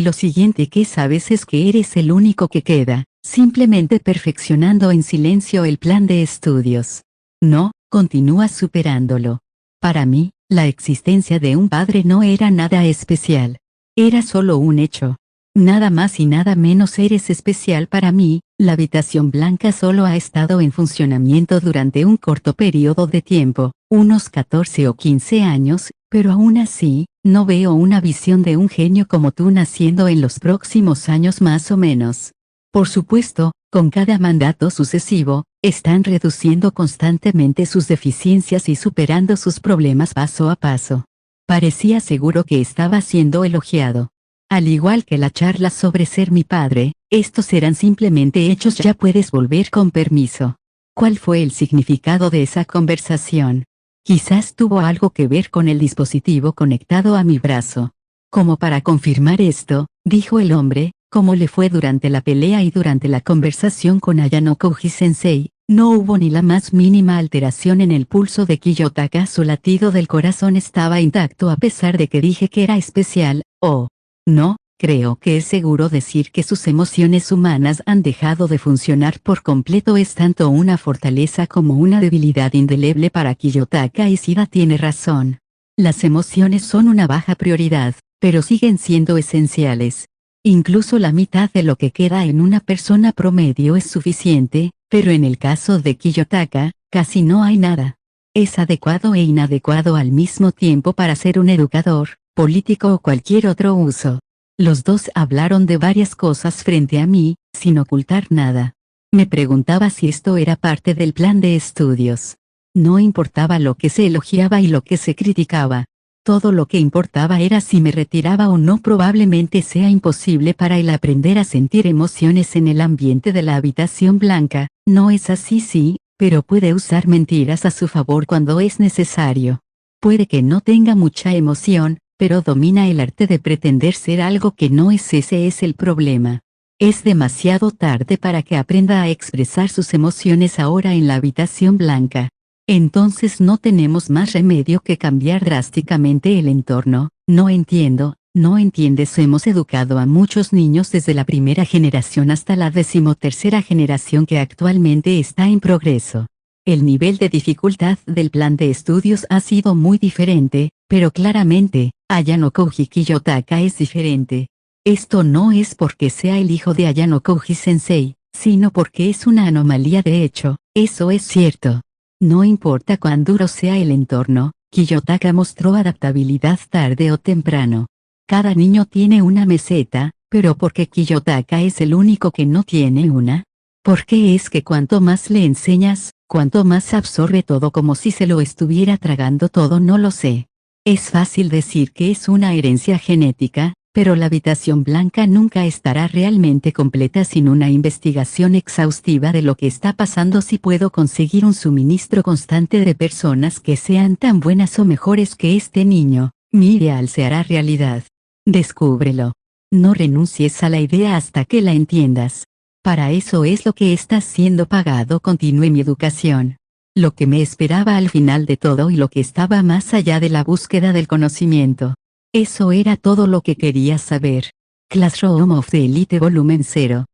Speaker 1: lo siguiente que sabes es que eres el único que queda, simplemente perfeccionando en silencio el plan de estudios. No, continúas superándolo. Para mí, la existencia de un padre no era nada especial. Era solo un hecho. Nada más y nada menos eres especial para mí. La habitación blanca solo ha estado en funcionamiento durante un corto periodo de tiempo, unos 14 o 15 años, pero aún así, no veo una visión de un genio como tú naciendo en los próximos años más o menos. Por supuesto, con cada mandato sucesivo, están reduciendo constantemente sus deficiencias y superando sus problemas paso a paso. Parecía seguro que estaba siendo elogiado. Al igual que la charla sobre ser mi padre, estos eran simplemente hechos. Ya puedes volver con permiso. ¿Cuál fue el significado de esa conversación? Quizás tuvo algo que ver con el dispositivo conectado a mi brazo. Como para confirmar esto, dijo el hombre, como le fue durante la pelea y durante la conversación con Ayano Koji-sensei, no hubo ni la más mínima alteración en el pulso de Kiyotaka. Su latido del corazón estaba intacto a pesar de que dije que era especial. Oh. No, creo que es seguro decir que sus emociones humanas han dejado de funcionar por completo. Es tanto una fortaleza como una debilidad indeleble para Kiyotaka. Ishida tiene razón. Las emociones son una baja prioridad, pero siguen siendo esenciales. Incluso la mitad de lo que queda en una persona promedio es suficiente, pero en el caso de Kiyotaka, casi no hay nada. Es adecuado e inadecuado al mismo tiempo para ser un educador, político o cualquier otro uso. Los dos hablaron de varias cosas frente a mí, sin ocultar nada. Me preguntaba si esto era parte del plan de estudios. No importaba lo que se elogiaba y lo que se criticaba. Todo lo que importaba era si me retiraba o no. Probablemente sea imposible para él aprender a sentir emociones en el ambiente de la habitación blanca. No es así, sí, pero puede usar mentiras a su favor cuando es necesario. Puede que no tenga mucha emoción, pero domina el arte de pretender ser algo que no es. Ese es el problema. Es demasiado tarde para que aprenda a expresar sus emociones ahora en la habitación blanca. Entonces no tenemos más remedio que cambiar drásticamente el entorno. No entiendo, no entiendes. Hemos educado a muchos niños desde la primera generación hasta la 13ª generación que actualmente está en progreso. El nivel de dificultad del plan de estudios ha sido muy diferente, pero claramente, Ayano Koji Kiyotaka es diferente. Esto no es porque sea el hijo de Ayano Koji Sensei, sino porque es una anomalía. De hecho, eso es cierto. No importa cuán duro sea el entorno, Kiyotaka mostró adaptabilidad tarde o temprano. Cada niño tiene una meseta, pero ¿por qué Kiyotaka es el único que no tiene una? ¿Por qué es que cuanto más le enseñas, cuanto más absorbe todo como si se lo estuviera tragando todo? No lo sé. Es fácil decir que es una herencia genética, pero la habitación blanca nunca estará realmente completa sin una investigación exhaustiva de lo que está pasando. Si puedo conseguir un suministro constante de personas que sean tan buenas o mejores que este niño, mi ideal se hará realidad. Descúbrelo. No renuncies a la idea hasta que la entiendas. Para eso es lo que estás siendo pagado. Continué mi educación. Lo que me esperaba al final de todo y lo que estaba más allá de la búsqueda del conocimiento. Eso era todo lo que quería saber. Classroom of the Elite Volumen 0.